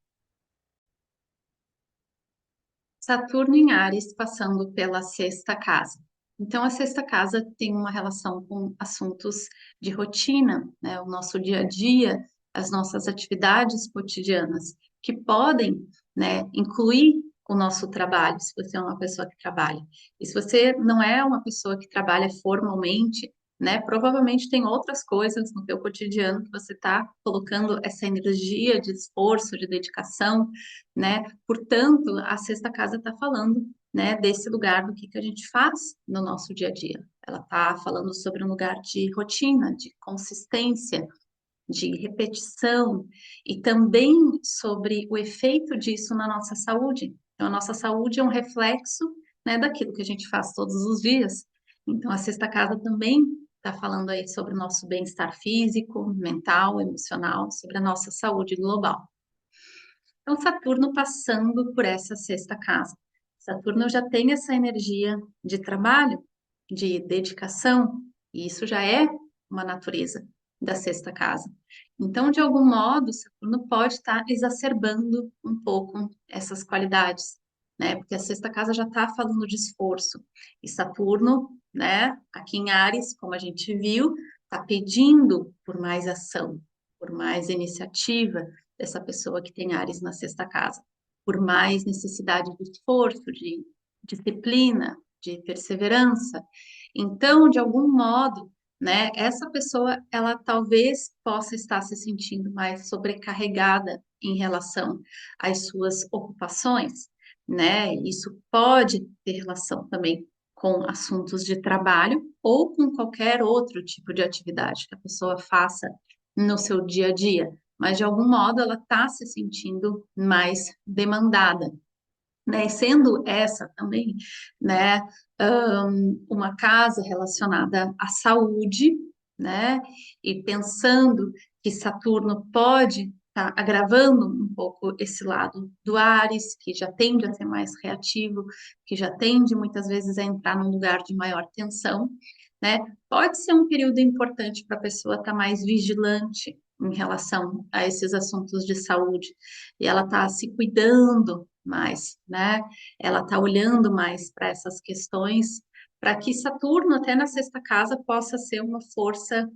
Saturno em Áries passando pela sexta casa. Então, a sexta casa tem uma relação com assuntos de rotina, né? O nosso dia a dia, as nossas atividades cotidianas, que podem, né, incluir o nosso trabalho, se você é uma pessoa que trabalha. E se você não é uma pessoa que trabalha formalmente, né, provavelmente tem outras coisas no teu cotidiano que você está colocando essa energia de esforço, de dedicação, né? Portanto, a sexta casa está falando, né, desse lugar do que a gente faz no nosso dia a dia. Ela está falando sobre um lugar de rotina, de consistência, de repetição e também sobre o efeito disso na nossa saúde. Então, a nossa saúde é um reflexo, né, daquilo que a gente faz todos os dias. Então, a sexta casa também está falando aí sobre o nosso bem-estar físico, mental, emocional, sobre a nossa saúde global. Então, Saturno passando por essa sexta casa. Saturno já tem essa energia de trabalho, de dedicação, e isso já é uma natureza da sexta casa. Então, de algum modo, Saturno pode estar exacerbando um pouco essas qualidades, né? Porque a sexta casa já está falando de esforço. E Saturno, né, aqui em Áries, como a gente viu, está pedindo por mais ação, por mais iniciativa, dessa pessoa que tem Áries na sexta casa, por mais necessidade de esforço, de disciplina, de perseverança. Então, de algum modo, né, essa pessoa, ela talvez possa estar se sentindo mais sobrecarregada em relação às suas ocupações, né? Isso pode ter relação também com assuntos de trabalho ou com qualquer outro tipo de atividade que a pessoa faça no seu dia a dia, mas de algum modo ela está se sentindo mais demandada, né? E sendo essa também, né, uma casa relacionada à saúde, né? E pensando que Saturno pode estar agravando um pouco esse lado do Áries, que já tende a ser mais reativo, que já tende muitas vezes a entrar num lugar de maior tensão, né? Pode ser um período importante para a pessoa estar mais vigilante em relação a esses assuntos de saúde, e ela está se cuidando mais, né? Ela está olhando mais para essas questões, para que Saturno, até na sexta casa, possa ser uma força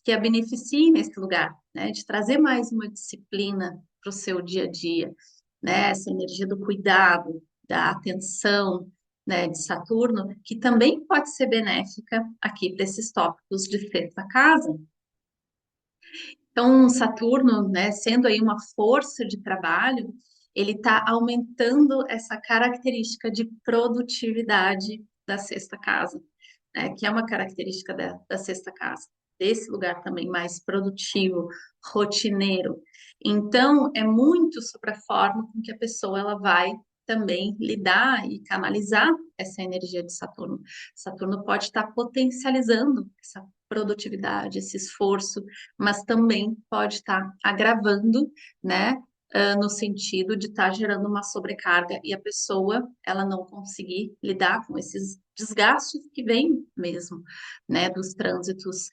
que a beneficie nesse lugar, né? De trazer mais uma disciplina para o seu dia a dia, né? Essa energia do cuidado, da atenção, né, de Saturno, que também pode ser benéfica aqui para esses tópicos de sexta casa. Então, Saturno, né, sendo aí uma força de trabalho, ele está aumentando essa característica de produtividade da sexta casa, né, que é uma característica da sexta casa, desse lugar também mais produtivo, rotineiro. Então, é muito sobre a forma com que a pessoa ela vai também lidar e canalizar essa energia de Saturno. Saturno pode estar potencializando essa produtividade, esse esforço, mas também pode estar agravando, né, no sentido de estar gerando uma sobrecarga e a pessoa ela não conseguir lidar com esses desgastes que vêm mesmo, né, dos trânsitos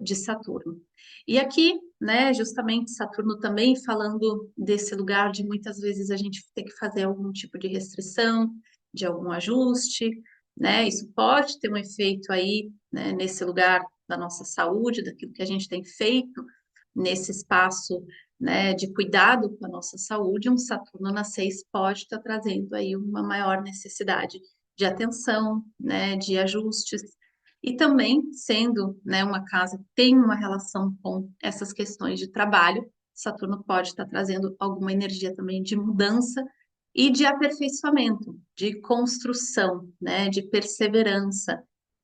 de Saturno. E aqui, né, justamente Saturno também falando desse lugar de muitas vezes a gente ter que fazer algum tipo de restrição, de algum ajuste, né? Isso pode ter um efeito aí, né, nesse lugar da nossa saúde, daquilo que a gente tem feito nesse espaço, né, de cuidado com a nossa saúde. Um Saturno na 6 pode estar trazendo aí uma maior necessidade de atenção, né, de ajustes. E também, sendo, né, uma casa que tem uma relação com essas questões de trabalho, Saturno pode estar trazendo alguma energia também de mudança e de aperfeiçoamento, de construção, né, de perseverança,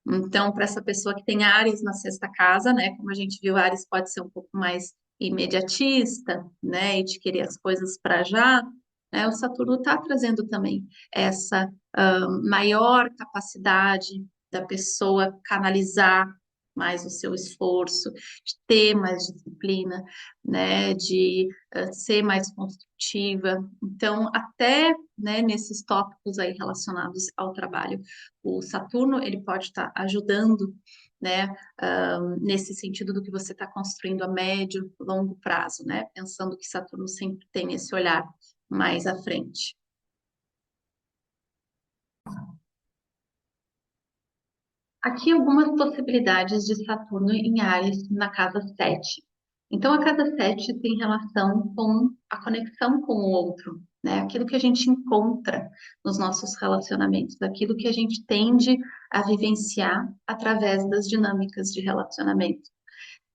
Então, para essa pessoa que tem Áries na sexta casa, né? Como a gente viu, Áries pode ser um pouco mais imediatista, né? E de querer as coisas para já, né? O Saturno está trazendo também essa maior capacidade da pessoa canalizar mais o seu esforço, de ter mais disciplina, né? De ser mais construtiva. Então, até, né, nesses tópicos aí relacionados ao trabalho, o Saturno, ele pode estar ajudando, né, nesse sentido do que você está construindo a médio, longo prazo, né, pensando que Saturno sempre tem esse olhar mais à frente. Aqui algumas possibilidades de Saturno em Áries na casa 7. Então, a casa 7 tem relação com a conexão com o outro, né? Aquilo que a gente encontra nos nossos relacionamentos, aquilo que a gente tende a vivenciar através das dinâmicas de relacionamento.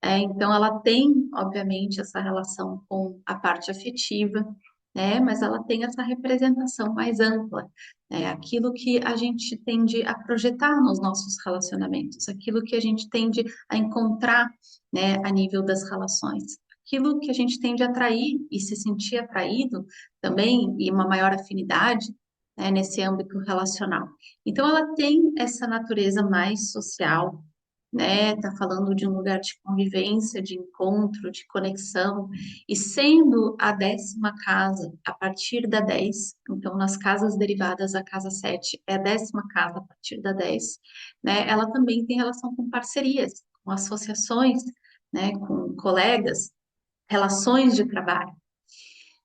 Então, ela tem, obviamente, essa relação com a parte afetiva, né? Mas ela tem essa representação mais ampla, né? Aquilo que a gente tende a projetar nos nossos relacionamentos, aquilo que a gente tende a encontrar, né, a nível das relações. Aquilo que a gente tende a atrair e se sentir atraído também, e uma maior afinidade, né, nesse âmbito relacional. Então, ela tem essa natureza mais social, né? Tá falando de um lugar de convivência, de encontro, de conexão, e sendo a 10ª casa, a partir da 10, então nas casas derivadas, a casa 7 é a 10ª casa a partir da 10, né? Ela também tem relação com parcerias, com associações, né? Com colegas, relações de trabalho.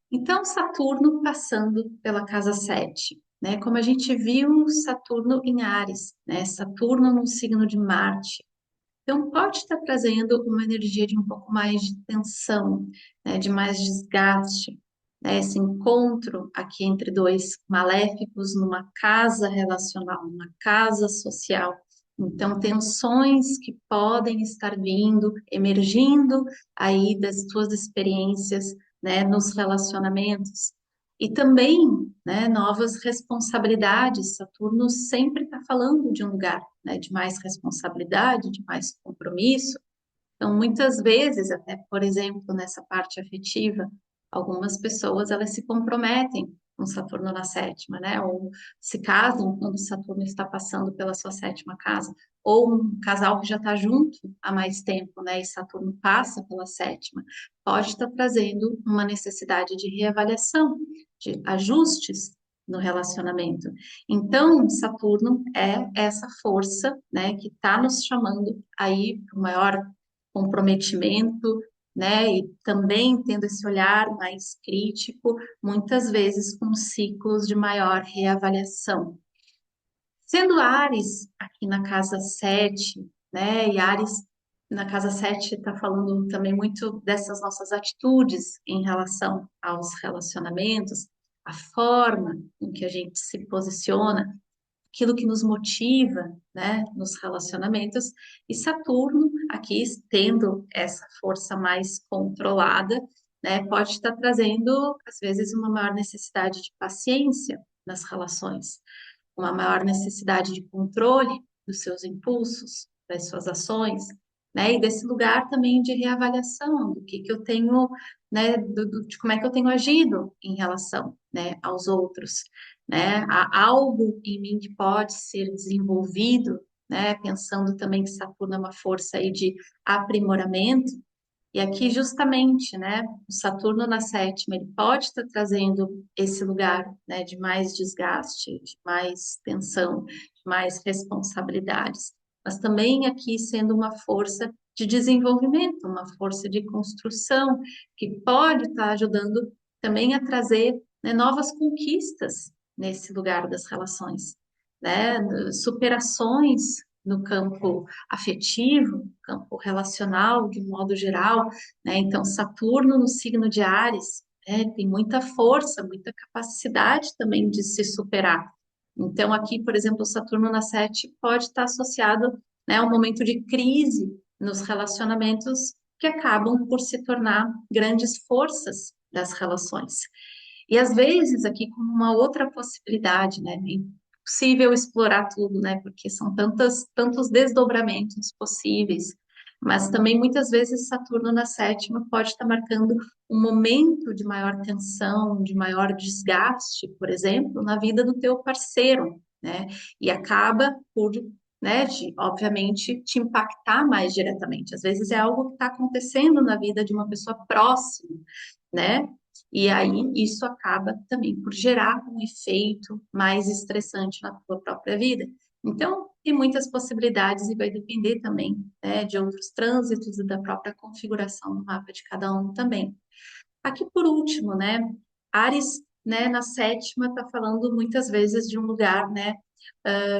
Então, Saturno passando pela casa 7, né? Como a gente viu, Saturno em Áries, né? Saturno no signo de Marte. Então, pode estar trazendo uma energia de um pouco mais de tensão, né, de mais desgaste, né, esse encontro aqui entre dois maléficos numa casa relacional, numa casa social. Então, tensões que podem estar vindo, emergindo aí das suas experiências, né, nos relacionamentos. E também, né, novas responsabilidades. Saturno sempre está falando de um lugar, né, de mais responsabilidade, de mais compromisso. Então, muitas vezes, até por exemplo, nessa parte afetiva, algumas pessoas elas se comprometem com Saturno na 7ª, né? Ou se casam quando Saturno está passando pela sua 7ª casa, ou um casal que já está junto há mais tempo, né? E Saturno passa pela 7ª, pode estar trazendo uma necessidade de reavaliação, de ajustes no relacionamento. Então, Saturno é essa força, né, que está nos chamando aí para o maior comprometimento, né? E também tendo esse olhar mais crítico, muitas vezes com ciclos de maior reavaliação. Sendo Ares aqui na casa 7, né? E Ares na casa 7 está falando também muito dessas nossas atitudes em relação aos relacionamentos, a forma em que a gente se posiciona, aquilo que nos motiva, né, nos relacionamentos, e Saturno, aqui tendo essa força mais controlada, né, pode estar trazendo, às vezes, uma maior necessidade de paciência nas relações, uma maior necessidade de controle dos seus impulsos, das suas ações, né, e desse lugar também de reavaliação do que eu tenho, né, de como é que eu tenho agido em relação, né, aos outros, né, há algo em mim que pode ser desenvolvido, né, pensando também que Saturno é uma força aí de aprimoramento, e aqui justamente, né, o Saturno na 7ª, ele pode estar trazendo esse lugar, né, de mais desgaste, de mais tensão, de mais responsabilidades, mas também aqui sendo uma força de desenvolvimento, uma força de construção, que pode estar ajudando também a trazer, né, novas conquistas nesse lugar das relações, né, superações no campo afetivo, campo relacional, de um modo geral, né? Então, Saturno no signo de Áries, né, tem muita força, muita capacidade também de se superar. Então, aqui, por exemplo, o Saturno na 7 pode estar associado, né, a um momento de crise nos relacionamentos que acabam por se tornar grandes forças das relações. E às vezes, aqui, como uma outra possibilidade, né? impossível explorar tudo, né? Porque são tantos desdobramentos possíveis. Mas também muitas vezes Saturno na sétima pode estar marcando um momento de maior tensão, de maior desgaste, por exemplo, na vida do teu parceiro, né? E acaba por, né, obviamente, te impactar mais diretamente. Às vezes é algo que está acontecendo na vida de uma pessoa próxima, né? E aí isso acaba também por gerar um efeito mais estressante na tua própria vida. Então, tem muitas possibilidades e vai depender também, né, de outros trânsitos e da própria configuração do mapa de cada um também. Aqui por último, né, Ares, né, na sétima está falando muitas vezes de um lugar, né,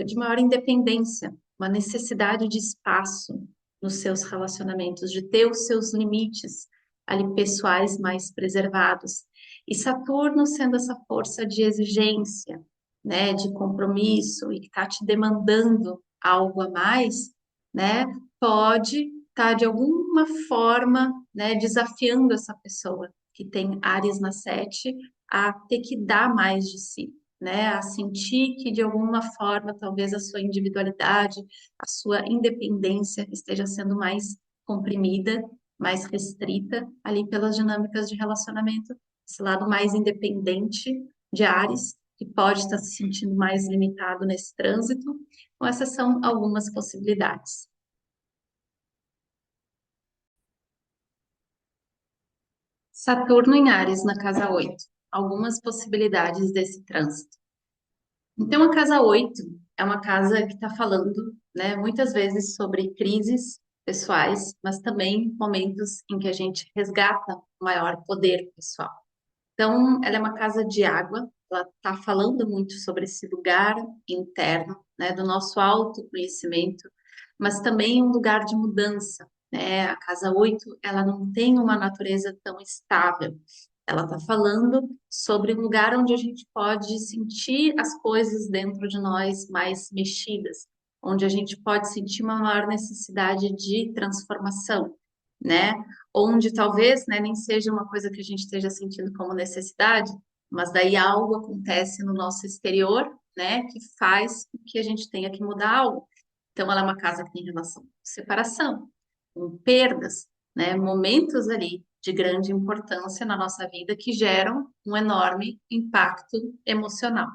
de maior independência, uma necessidade de espaço nos seus relacionamentos, de ter os seus limites ali pessoais mais preservados. E Saturno sendo essa força de exigência, né, de compromisso e que está te demandando algo a mais, né, pode estar de alguma forma, né, desafiando essa pessoa que tem Áries na sete a ter que dar mais de si, né? A sentir que de alguma forma talvez a sua individualidade, a sua independência esteja sendo mais comprimida, mais restrita ali pelas dinâmicas de relacionamento, esse lado mais independente de Áries, que pode estar se sentindo mais limitado nesse trânsito. Então, essas são algumas possibilidades. Saturno em Áries na casa 8. Algumas possibilidades desse trânsito. Então, a casa 8 é uma casa que está falando, né, muitas vezes sobre crises pessoais, mas também momentos em que a gente resgata o maior poder pessoal. Então, ela é uma casa de água, ela está falando muito sobre esse lugar interno, né, do nosso autoconhecimento, mas também um lugar de mudança, né? A casa 8 ela não tem uma natureza tão estável. Ela está falando sobre um lugar onde a gente pode sentir as coisas dentro de nós mais mexidas, onde a gente pode sentir uma maior necessidade de transformação, né? Onde talvez, né, nem seja uma coisa que a gente esteja sentindo como necessidade, mas daí algo acontece no nosso exterior, né, que faz com que a gente tenha que mudar algo. Então, ela é uma casa que tem relação com separação, com perdas, né, momentos ali de grande importância na nossa vida que geram um enorme impacto emocional.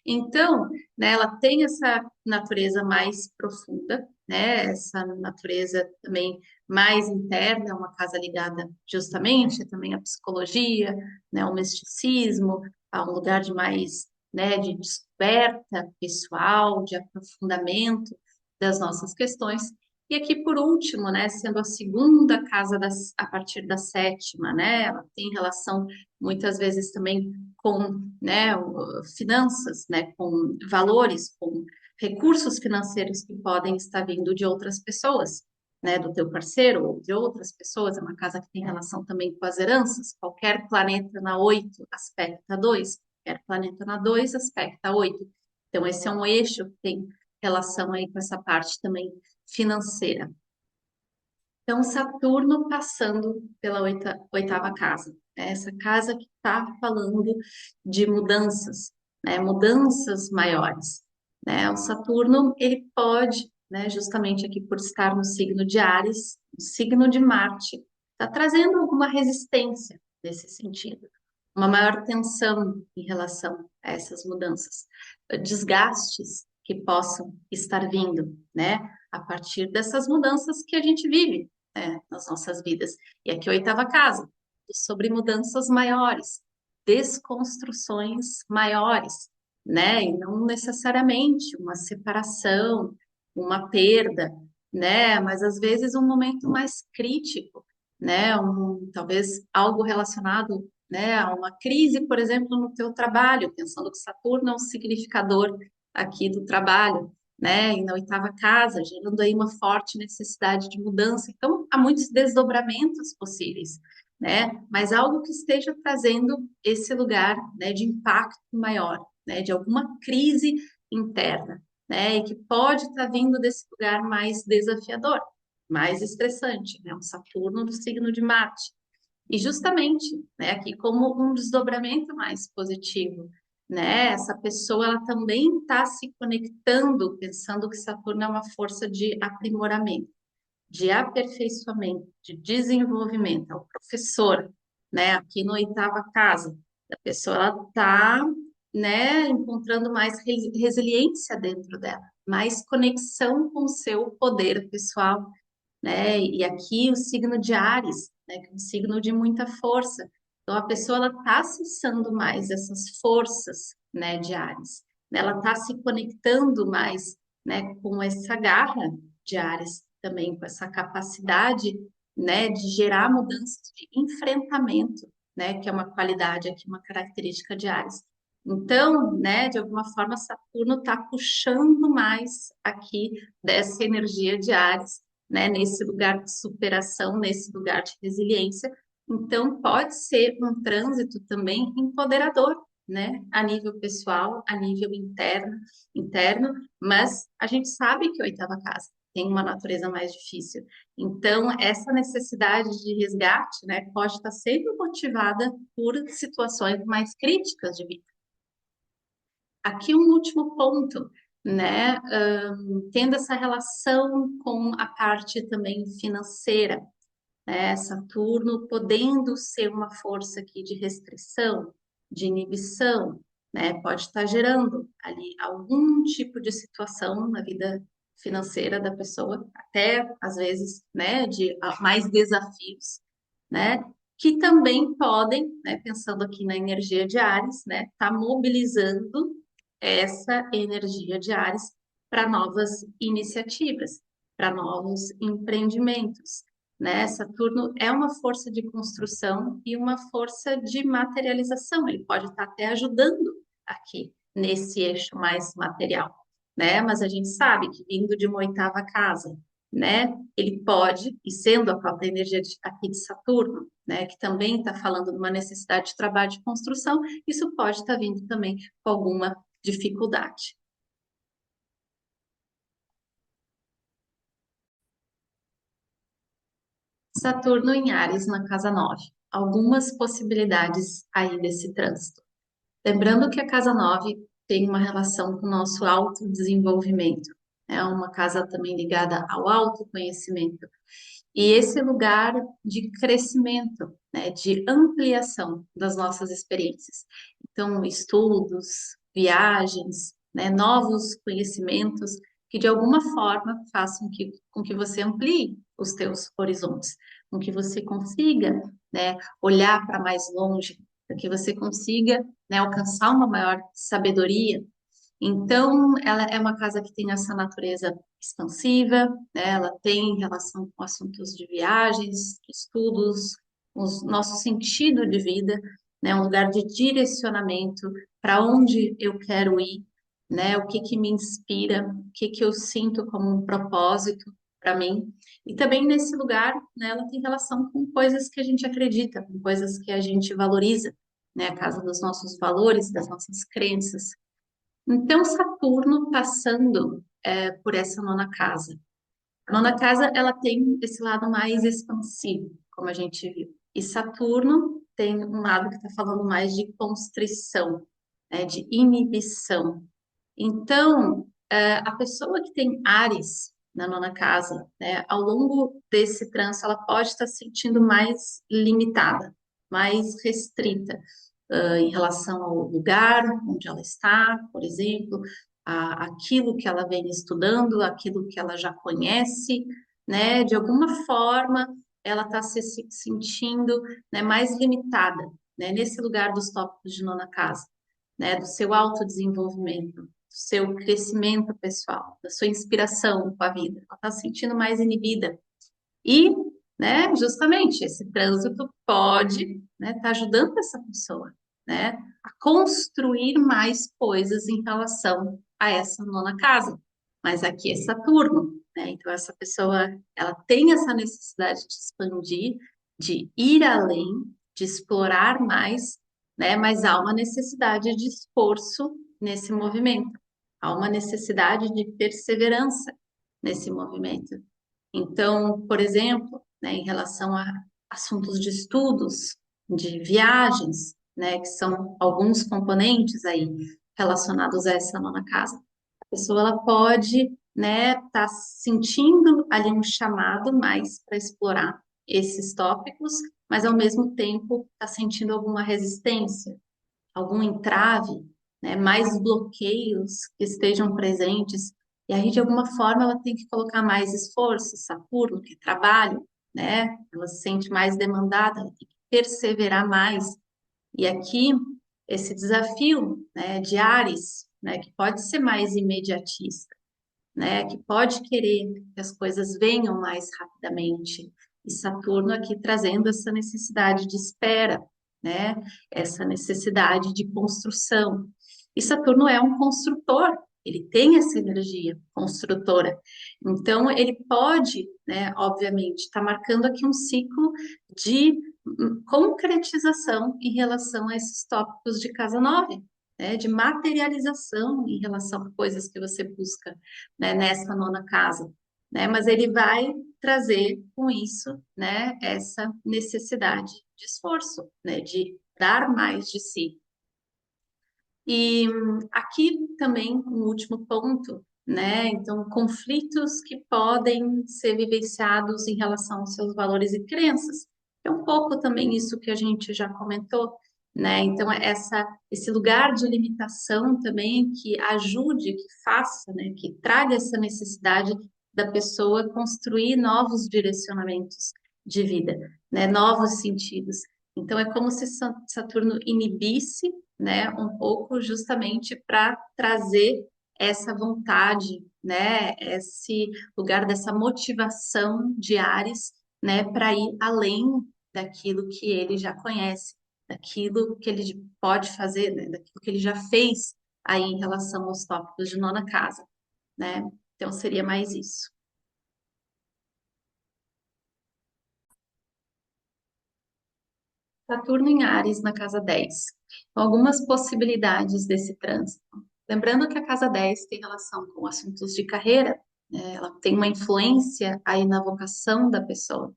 Então, né, ela tem essa natureza mais profunda, né, essa natureza também mais interna, uma casa ligada justamente também à psicologia, né, ao misticismo, a um lugar de mais, né, de descoberta pessoal, de aprofundamento das nossas questões. E aqui, por último, né, sendo a segunda casa a partir da sétima, né, ela tem relação muitas vezes também com, né, finanças, né, com valores, com recursos financeiros que podem estar vindo de outras pessoas, né, do teu parceiro ou de outras pessoas. É uma casa que tem relação também com as heranças. Qualquer planeta na 8 aspecta 2, qualquer planeta na 2 aspecta 8. Então, esse é um eixo que tem relação aí com essa parte também financeira. Então, Saturno passando pela oitava casa, né? Essa casa que está falando de mudanças, né? Mudanças maiores, né? O Saturno, ele pode, né? Justamente aqui por estar no signo de Áries, no signo de Marte, está trazendo alguma resistência nesse sentido, uma maior tensão em relação a essas mudanças, desgastes que possam estar vindo, né? A partir dessas mudanças que a gente vive, nas nossas vidas. E aqui, a oitava casa, sobre mudanças maiores, desconstruções maiores, né? E não necessariamente uma separação, uma perda, né? Mas às vezes um momento mais crítico, né? Talvez algo relacionado, né, a uma crise, por exemplo, no teu trabalho, pensando que Saturno é um significador aqui do trabalho, né, e na oitava casa, gerando aí uma forte necessidade de mudança. Então, há muitos desdobramentos possíveis, né, mas algo que esteja trazendo esse lugar, né, de impacto maior, né, de alguma crise interna, né, e que pode estar vindo desse lugar mais desafiador, mais estressante, né, um Saturno do signo de Marte. E justamente, né, aqui como um desdobramento mais positivo, né? Essa pessoa ela também está se conectando, pensando que Saturno é uma força de aprimoramento, de aperfeiçoamento, de desenvolvimento. É o professor, né? Aqui no oitava casa, a pessoa ela está, né, encontrando mais resiliência dentro dela, mais conexão com o seu poder pessoal, né? E aqui o signo de Áries, né, que é um signo de muita força. Então a pessoa ela está acessando mais essas forças, né, de Áries. Ela está se conectando mais, né, com essa garra de Áries também, com essa capacidade, né, de gerar mudanças de enfrentamento, né, que é uma qualidade aqui, uma característica de Áries. Então, né, de alguma forma, Saturno está puxando mais aqui dessa energia de Áries, né, nesse lugar de superação, nesse lugar de resiliência. Então, pode ser um trânsito também empoderador, né, a nível pessoal, a nível interno, mas a gente sabe que a oitava casa tem uma natureza mais difícil. Então, essa necessidade de resgate, né, pode estar sempre motivada por situações mais críticas de vida. Aqui um último ponto, né? Tendo essa relação com a parte também financeira, né? Saturno podendo ser uma força aqui de restrição, de inibição, né? Pode estar gerando ali algum tipo de situação na vida financeira da pessoa, até às vezes, né? De mais desafios, né? Que também podem, né? Pensando aqui na energia de Ares, né? Tá mobilizando essa energia de Ares para novas iniciativas, para novos empreendimentos, né? Saturno é uma força de construção e uma força de materialização. Ele pode estar até ajudando aqui nesse eixo mais material, né? Mas a gente sabe que vindo de uma oitava casa, né? Ele pode, e sendo a própria energia aqui de Saturno, né? Que também está falando de uma necessidade de trabalho de construção, isso pode estar vindo também com alguma dificuldade. Saturno em Áries na casa 9. Algumas possibilidades aí desse trânsito. Lembrando que a casa 9 tem uma relação com o nosso autodesenvolvimento. É uma casa também ligada ao autoconhecimento. E esse lugar de crescimento, né, de ampliação das nossas experiências. Então, estudos, viagens, né, novos conhecimentos que de alguma forma façam com que você amplie os teus horizontes, com que você consiga, né, olhar para mais longe, para que você consiga, né, alcançar uma maior sabedoria. Então, ela é uma casa que tem essa natureza expansiva, né? Ela tem relação com assuntos de viagens, de estudos, o nosso sentido de vida, né? Um lugar de direcionamento para onde eu quero ir, né? O que que me inspira, o que que eu sinto como um propósito para mim. E também nesse lugar, né, ela tem relação com coisas que a gente acredita, com coisas que a gente valoriza, né? A casa dos nossos valores, das nossas crenças. Então, Saturno passando por essa nona casa. A nona casa, ela tem esse lado mais expansivo, como a gente viu. E Saturno tem um lado que está falando mais de constrição, né, de inibição. Então, a pessoa que tem Áries na nona casa, né, ao longo desse trânsito, ela pode estar se sentindo mais limitada, mais restrita, em relação ao lugar onde ela está, por exemplo, aquilo que ela vem estudando, aquilo que ela já conhece, né? De alguma forma, ela está se sentindo, né, mais limitada, né, nesse lugar dos tópicos de nona casa, né, do seu autodesenvolvimento, do seu crescimento pessoal, da sua inspiração com a vida. Ela está se sentindo mais inibida. E, né, justamente, esse trânsito pode, né, estar ajudando essa pessoa, né, a construir mais coisas em relação a essa nona casa. Mas aqui é Saturno, né? Então essa pessoa, ela tem essa necessidade de expandir, de ir além, de explorar mais, né? Mas há uma necessidade de esforço nesse movimento. Há uma necessidade de perseverança nesse movimento. Então, por exemplo, né, em relação a assuntos de estudos, de viagens, né, que são alguns componentes aí relacionados a essa nona casa. A pessoa ela pode, né, tá sentindo ali um chamado mais para explorar esses tópicos, mas ao mesmo tempo está sentindo alguma resistência, algum entrave, né, mais bloqueios que estejam presentes. E aí, de alguma forma, ela tem que colocar mais esforço. Saturno, que é trabalho, né? Ela se sente mais demandada, ela tem que perseverar mais. E aqui, esse desafio, né, de Áries, né, que pode ser mais imediatista, né, que pode querer que as coisas venham mais rapidamente. E Saturno aqui trazendo essa necessidade de espera, né, essa necessidade de construção. E Saturno é um construtor, ele tem essa energia construtora. Então, ele pode, né, obviamente, estar marcando aqui um ciclo de concretização em relação a esses tópicos de casa 9, né, de materialização em relação a coisas que você busca, né, nessa nona casa, né? Mas ele vai trazer com isso, né, essa necessidade de esforço, né, de dar mais de si. E aqui também um último ponto, né? Então, conflitos que podem ser vivenciados em relação aos seus valores e crenças. É um pouco também isso que a gente já comentou, né? Então, esse lugar de limitação também que ajude, que faça, né? Que traga essa necessidade da pessoa construir novos direcionamentos de vida, né? Novos sentidos. Então, é como se Saturno inibisse, né, um pouco justamente para trazer essa vontade, né, esse lugar dessa motivação de Ares, né, para ir além daquilo que ele já conhece, daquilo que ele pode fazer, né, daquilo que ele já fez aí em relação aos tópicos de nona casa, né? Então seria mais isso. Saturno em Áries na casa 10. Algumas possibilidades desse trânsito. Lembrando que a casa 10 tem relação com assuntos de carreira, né? Ela tem uma influência aí na vocação da pessoa.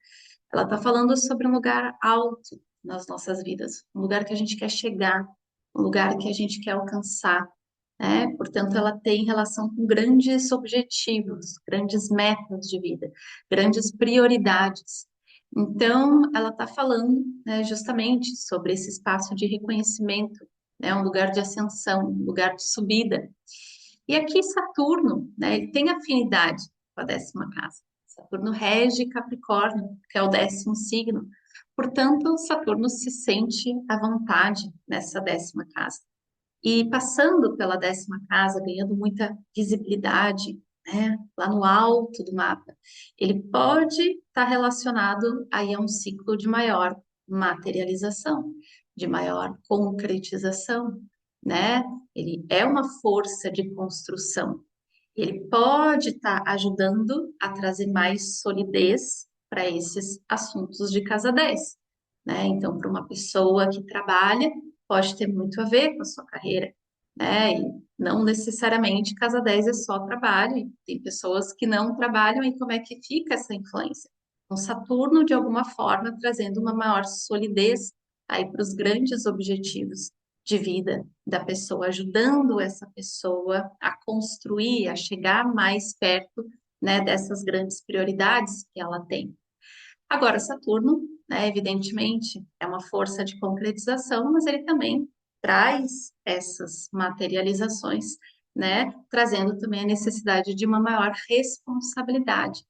Ela está falando sobre um lugar alto nas nossas vidas, um lugar que a gente quer chegar, um lugar que a gente quer alcançar, né? Portanto, ela tem relação com grandes objetivos, grandes metas de vida, grandes prioridades. Então, ela está falando, né, justamente sobre esse espaço de reconhecimento, né, um lugar de ascensão, um lugar de subida. E aqui Saturno, né, ele tem afinidade com a 10ª casa. Saturno rege Capricórnio, que é o 10º signo. Portanto, Saturno se sente à vontade nessa 10ª casa. E passando pela 10ª casa, ganhando muita visibilidade, né, lá no alto do mapa, ele pode estar relacionado aí a um ciclo de maior materialização, de maior concretização, né? Ele é uma força de construção. Ele pode estar ajudando a trazer mais solidez para esses assuntos de casa 10, né? Então, para uma pessoa que trabalha, pode ter muito a ver com a sua carreira, né? E não necessariamente casa 10 é só trabalho, e tem pessoas que não trabalham e como é que fica essa influência? Com Saturno, de alguma forma, trazendo uma maior solidez aí para os grandes objetivos de vida da pessoa, ajudando essa pessoa a construir, a chegar mais perto, né, dessas grandes prioridades que ela tem. Agora, Saturno, né, evidentemente, é uma força de concretização, mas ele também traz essas materializações, né, trazendo também a necessidade de uma maior responsabilidade.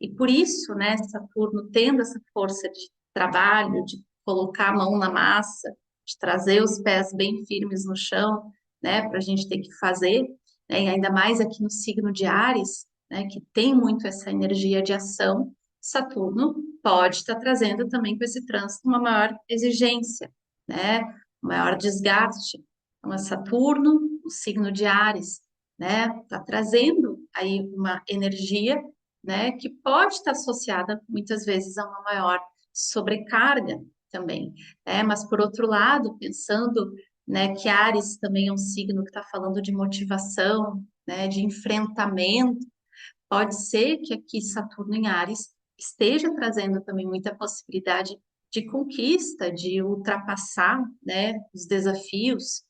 E por isso, né, Saturno tendo essa força de trabalho, de colocar a mão na massa, de trazer os pés bem firmes no chão, né, para a gente ter que fazer, né, e ainda mais aqui no signo de Áries, né, que tem muito essa energia de ação, Saturno pode estar trazendo também com esse trânsito uma maior exigência, né, um maior desgaste. Então, é Saturno, o signo de Áries, né, está trazendo aí uma energia, né, que pode estar associada muitas vezes a uma maior sobrecarga também, né? Mas por outro lado, pensando, né, que Áries também é um signo que está falando de motivação, né, de enfrentamento, pode ser que aqui Saturno em Áries esteja trazendo também muita possibilidade de conquista, de ultrapassar, né, os desafios.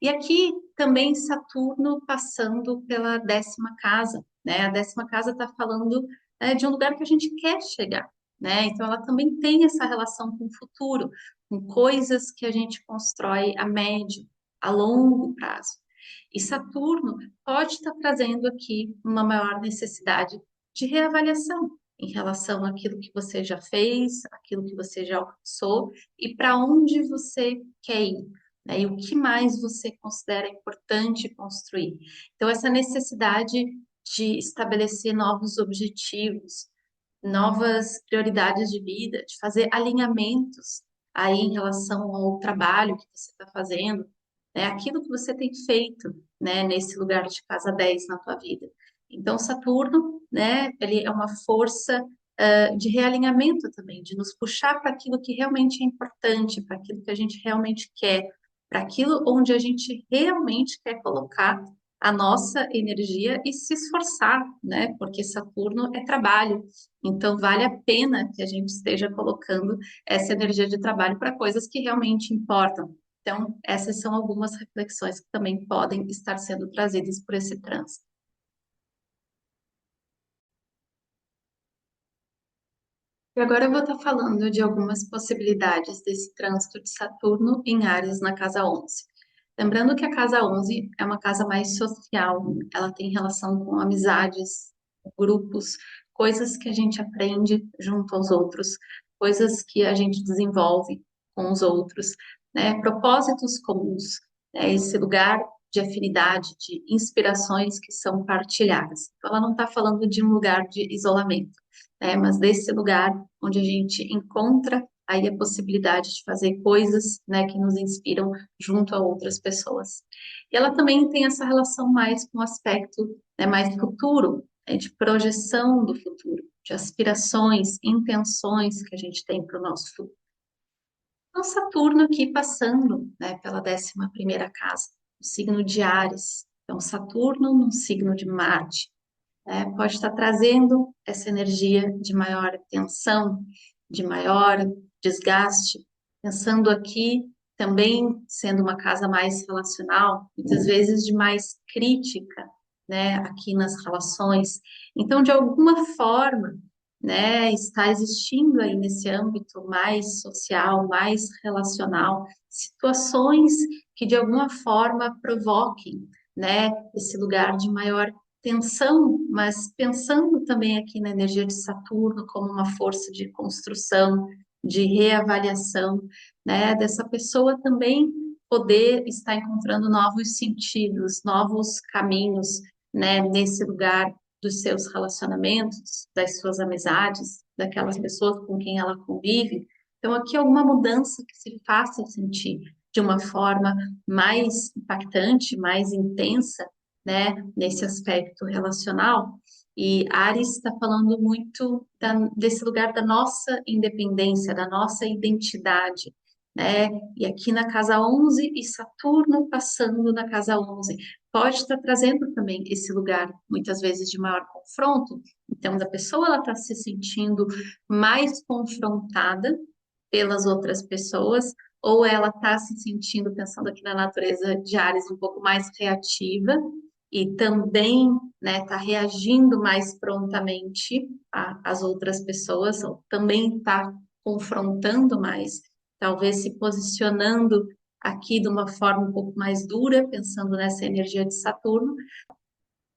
E aqui também Saturno passando pela 10ª casa, né? A 10ª casa está falando, de um lugar que a gente quer chegar, né? Então ela também tem essa relação com o futuro, com coisas que a gente constrói a médio, a longo prazo. E Saturno pode estar trazendo aqui uma maior necessidade de reavaliação em relação àquilo que você já fez, aquilo que você já alcançou e para onde você quer ir, né? E o que mais você considera importante construir. Então, essa necessidade de estabelecer novos objetivos, novas prioridades de vida, de fazer alinhamentos aí em relação ao trabalho que você está fazendo, né? Aquilo que você tem feito, né, nesse lugar de casa 10 na tua vida. Então, Saturno, né, ele é uma força de realinhamento também, de nos puxar para aquilo que realmente é importante, para aquilo que a gente realmente quer, para aquilo onde a gente realmente quer colocar a nossa energia e se esforçar, né? Porque Saturno é trabalho, então vale a pena que a gente esteja colocando essa energia de trabalho para coisas que realmente importam. Então, essas são algumas reflexões que também podem estar sendo trazidas por esse trânsito. E agora eu vou estar falando de algumas possibilidades desse trânsito de Saturno em Áries na casa 11. Lembrando que a casa 11 é uma casa mais social, ela tem relação com amizades, grupos, coisas que a gente aprende junto aos outros, coisas que a gente desenvolve com os outros, né? Propósitos comuns, né? Esse lugar de afinidade, de inspirações que são partilhadas. Então, ela não está falando de um lugar de isolamento, né? Mas desse lugar onde a gente encontra aí a possibilidade de fazer coisas, né, que nos inspiram junto a outras pessoas. E ela também tem essa relação mais com o aspecto, né, mais futuro, né, de projeção do futuro, de aspirações, intenções que a gente tem para o nosso futuro. Então, Saturno aqui passando, né, pela 11ª casa, o signo de Áries. Então, Saturno no signo de Marte, né, pode estar trazendo essa energia de maior tensão, de maior desgaste, pensando aqui também sendo uma casa mais relacional, muitas vezes de mais crítica, né, aqui nas relações. Então, de alguma forma, né, está existindo aí nesse âmbito mais social, mais relacional, situações que de alguma forma provoquem, né, esse lugar de maior tensão, mas pensando também aqui na energia de Saturno como uma força de construção, de reavaliação, né, dessa pessoa também poder estar encontrando novos sentidos, novos caminhos, né, nesse lugar dos seus relacionamentos, das suas amizades, daquelas pessoas com quem ela convive. Então, aqui alguma mudança que se faça sentir de uma forma mais impactante, mais intensa, né, nesse aspecto relacional. E Ares está falando muito desse lugar da nossa independência, da nossa identidade, né? E aqui na casa 11 e Saturno passando na casa 11 pode estar trazendo também esse lugar, muitas vezes, de maior confronto. Então, da pessoa ela está se sentindo mais confrontada pelas outras pessoas, ou ela está se sentindo, pensando aqui na natureza de Ares, um pouco mais reativa e também, né, está reagindo mais prontamente às outras pessoas, ou também está confrontando mais, talvez se posicionando aqui de uma forma um pouco mais dura, pensando nessa energia de Saturno.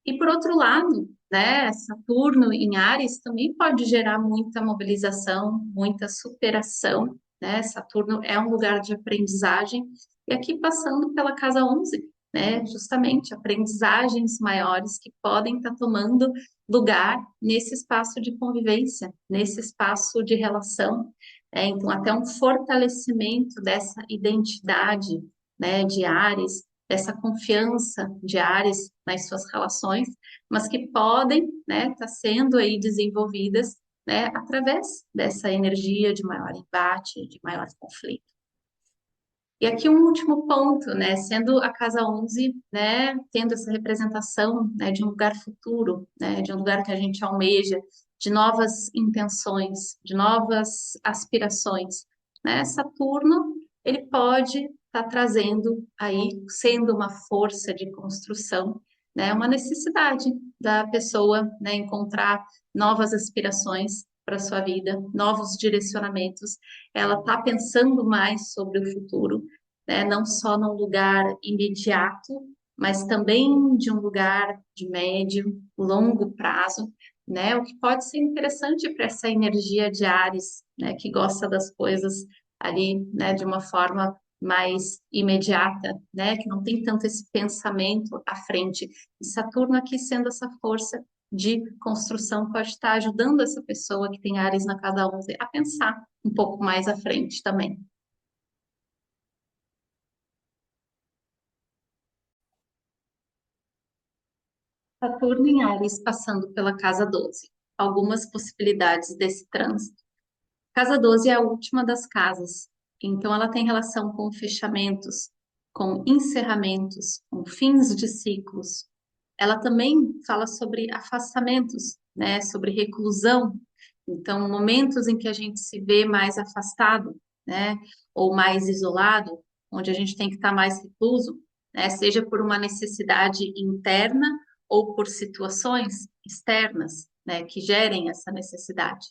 E por outro lado, né, Saturno em Áries também pode gerar muita mobilização, muita superação, né? Saturno é um lugar de aprendizagem e aqui passando pela casa 11, né, justamente aprendizagens maiores que podem estar tomando lugar nesse espaço de convivência, nesse espaço de relação, né? Então até um fortalecimento dessa identidade, né, de Áries, dessa confiança de Áries nas suas relações, mas que podem, né, estar sendo aí desenvolvidas, né, através dessa energia de maior embate, de maior conflito. E aqui um último ponto, né, sendo a casa 11, né, tendo essa representação, né, de um lugar futuro, né, de um lugar que a gente almeja, de novas intenções, de novas aspirações, né? Saturno, ele pode estar trazendo aí, sendo uma força de construção, né? Uma necessidade da pessoa, né? Encontrar novas aspirações para sua vida, novos direcionamentos. Ela está pensando mais sobre o futuro, né? Não só num lugar imediato, mas também de um lugar de médio, longo prazo, né? O que pode ser interessante para essa energia de Áries, né? Que gosta das coisas ali, né? De uma forma mais imediata, né? Que não tem tanto esse pensamento à frente. E Saturno aqui sendo essa força de construção pode estar ajudando essa pessoa que tem Áries na casa 11 a pensar um pouco mais à frente também. Saturno em Áries passando pela casa 12. Algumas possibilidades desse trânsito. Casa 12 é a última das casas, então ela tem relação com fechamentos, com encerramentos, com fins de ciclos. Ela também fala sobre afastamentos, né, sobre reclusão. Então, momentos em que a gente se vê mais afastado, né, ou mais isolado, onde a gente tem que estar mais recluso, né, seja por uma necessidade interna ou por situações externas, né, que gerem essa necessidade.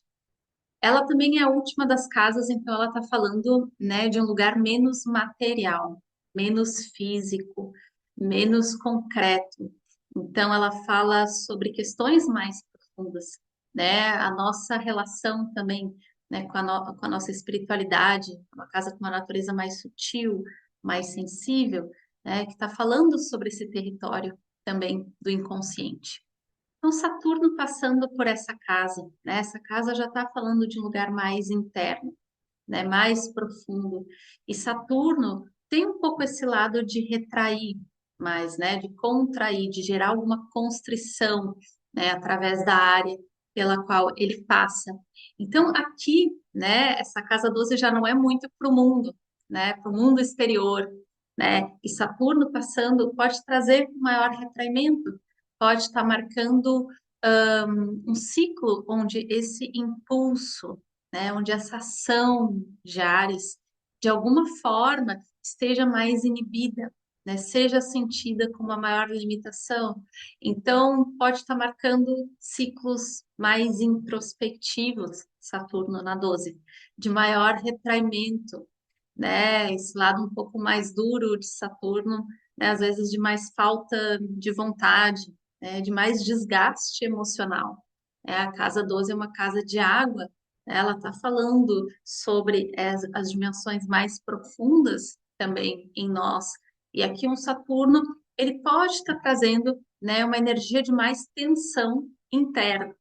Ela também é a última das casas, então ela está falando, né, de um lugar menos material, menos físico, menos concreto. Então ela fala sobre questões mais profundas, né? A nossa relação também, né, com a nossa espiritualidade, uma casa com uma natureza mais sutil, mais sensível, né, que está falando sobre esse território também do inconsciente. Então, Saturno passando por essa casa, né? Essa casa já está falando de um lugar mais interno, né? Mais profundo. E Saturno tem um pouco esse lado de retrair mais, né? De contrair, de gerar alguma constrição, né? Através da área pela qual ele passa. Então, aqui, né? Essa casa 12 já não é muito para o mundo, né? Para o mundo exterior, né? E Saturno passando pode trazer maior retraimento, pode estar marcando um ciclo onde esse impulso, né, onde essa ação de Ares, de alguma forma, esteja mais inibida, né, seja sentida como uma maior limitação. Então, pode estar marcando ciclos mais introspectivos, Saturno na 12, de maior retraimento, né, esse lado um pouco mais duro de Saturno, né, às vezes de mais falta de vontade, né, de mais desgaste emocional. A casa 12 é uma casa de água, né, ela está falando sobre as dimensões mais profundas também em nós. E aqui um Saturno, ele pode estar trazendo, né, uma energia de mais tensão interna.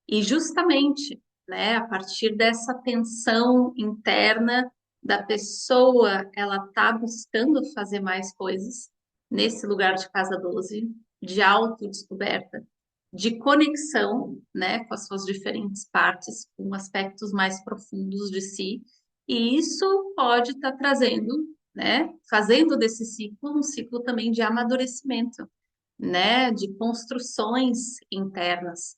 E justamente, né, a partir dessa tensão interna da pessoa, ela tá buscando fazer mais coisas nesse lugar de casa 12, de autodescoberta, de conexão, né, com as suas diferentes partes, com aspectos mais profundos de si. E isso pode estar trazendo, né, fazendo desse ciclo um ciclo também de amadurecimento, né, de construções internas,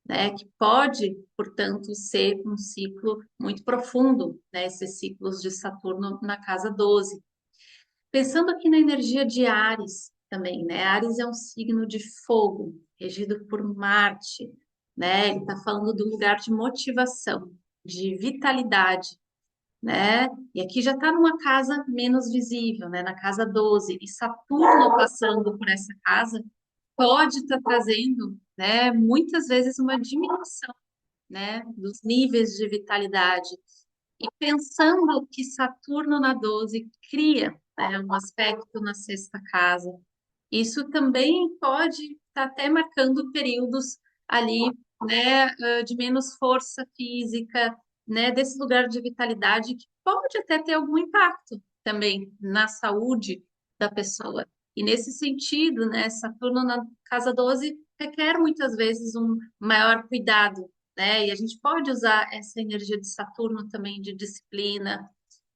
né, que pode, portanto, ser um ciclo muito profundo, né, esses ciclos de Saturno na casa 12. Pensando aqui na energia de Áries também, né? Áries é um signo de fogo, regido por Marte, né? Ele está falando do lugar de motivação, de vitalidade, né? E aqui já está numa casa menos visível, né? Na casa 12, e Saturno passando por essa casa pode estar trazendo, né, muitas vezes uma diminuição, né, dos níveis de vitalidade. E pensando que Saturno na 12 cria, né, um aspecto na sexta casa, isso também pode estar até marcando períodos ali, né, de menos força física, né, desse lugar de vitalidade que pode até ter algum impacto também na saúde da pessoa. E nesse sentido, né, Saturno na casa 12 requer muitas vezes um maior cuidado, né? E a gente pode usar essa energia de Saturno também de disciplina,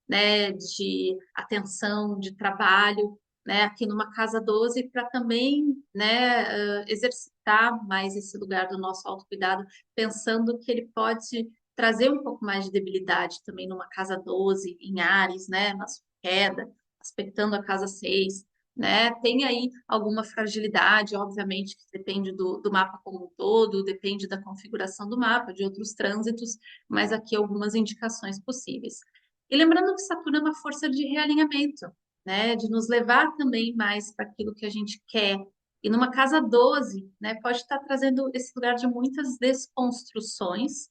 né, de atenção, de trabalho, né, aqui numa casa 12 para também, né, exercitar mais esse lugar do nosso autocuidado, pensando que ele pode trazer um pouco mais de debilidade também numa casa 12 em Áries, né, na sua queda, aspectando a casa 6, né, tem aí alguma fragilidade, obviamente, que depende do mapa como um todo, depende da configuração do mapa, de outros trânsitos, mas aqui algumas indicações possíveis. E lembrando que Saturno é uma força de realinhamento, né, de nos levar também mais para aquilo que a gente quer. E numa casa 12, né, pode estar trazendo esse lugar de muitas desconstruções,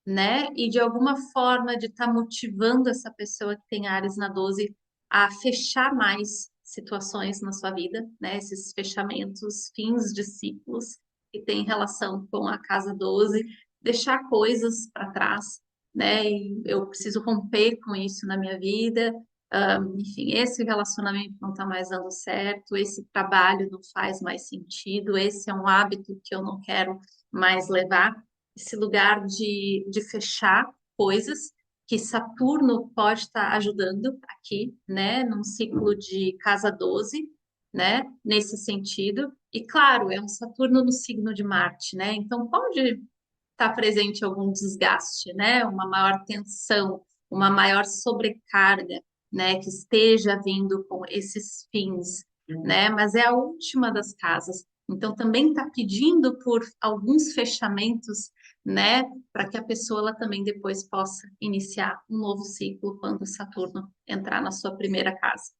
né, e de alguma forma de estar motivando essa pessoa que tem Áries na 12 a fechar mais situações na sua vida, né, esses fechamentos, fins de ciclos que tem relação com a casa 12, deixar coisas para trás, né, e eu preciso romper com isso na minha vida. Enfim, esse relacionamento não está mais dando certo, esse trabalho não faz mais sentido, esse é um hábito que eu não quero mais levar. Esse lugar de fechar coisas que Saturno pode estar ajudando aqui, né, num ciclo de casa 12, né, nesse sentido. E claro, é um Saturno no signo de Marte, né? Então pode estar presente algum desgaste, né? Uma maior tensão, uma maior sobrecarga, né? Que esteja vindo com esses fins, né? Mas é a última das casas. Então também está pedindo por alguns fechamentos, né? Para que a pessoa ela também depois possa iniciar um novo ciclo quando Saturno entrar na sua primeira casa.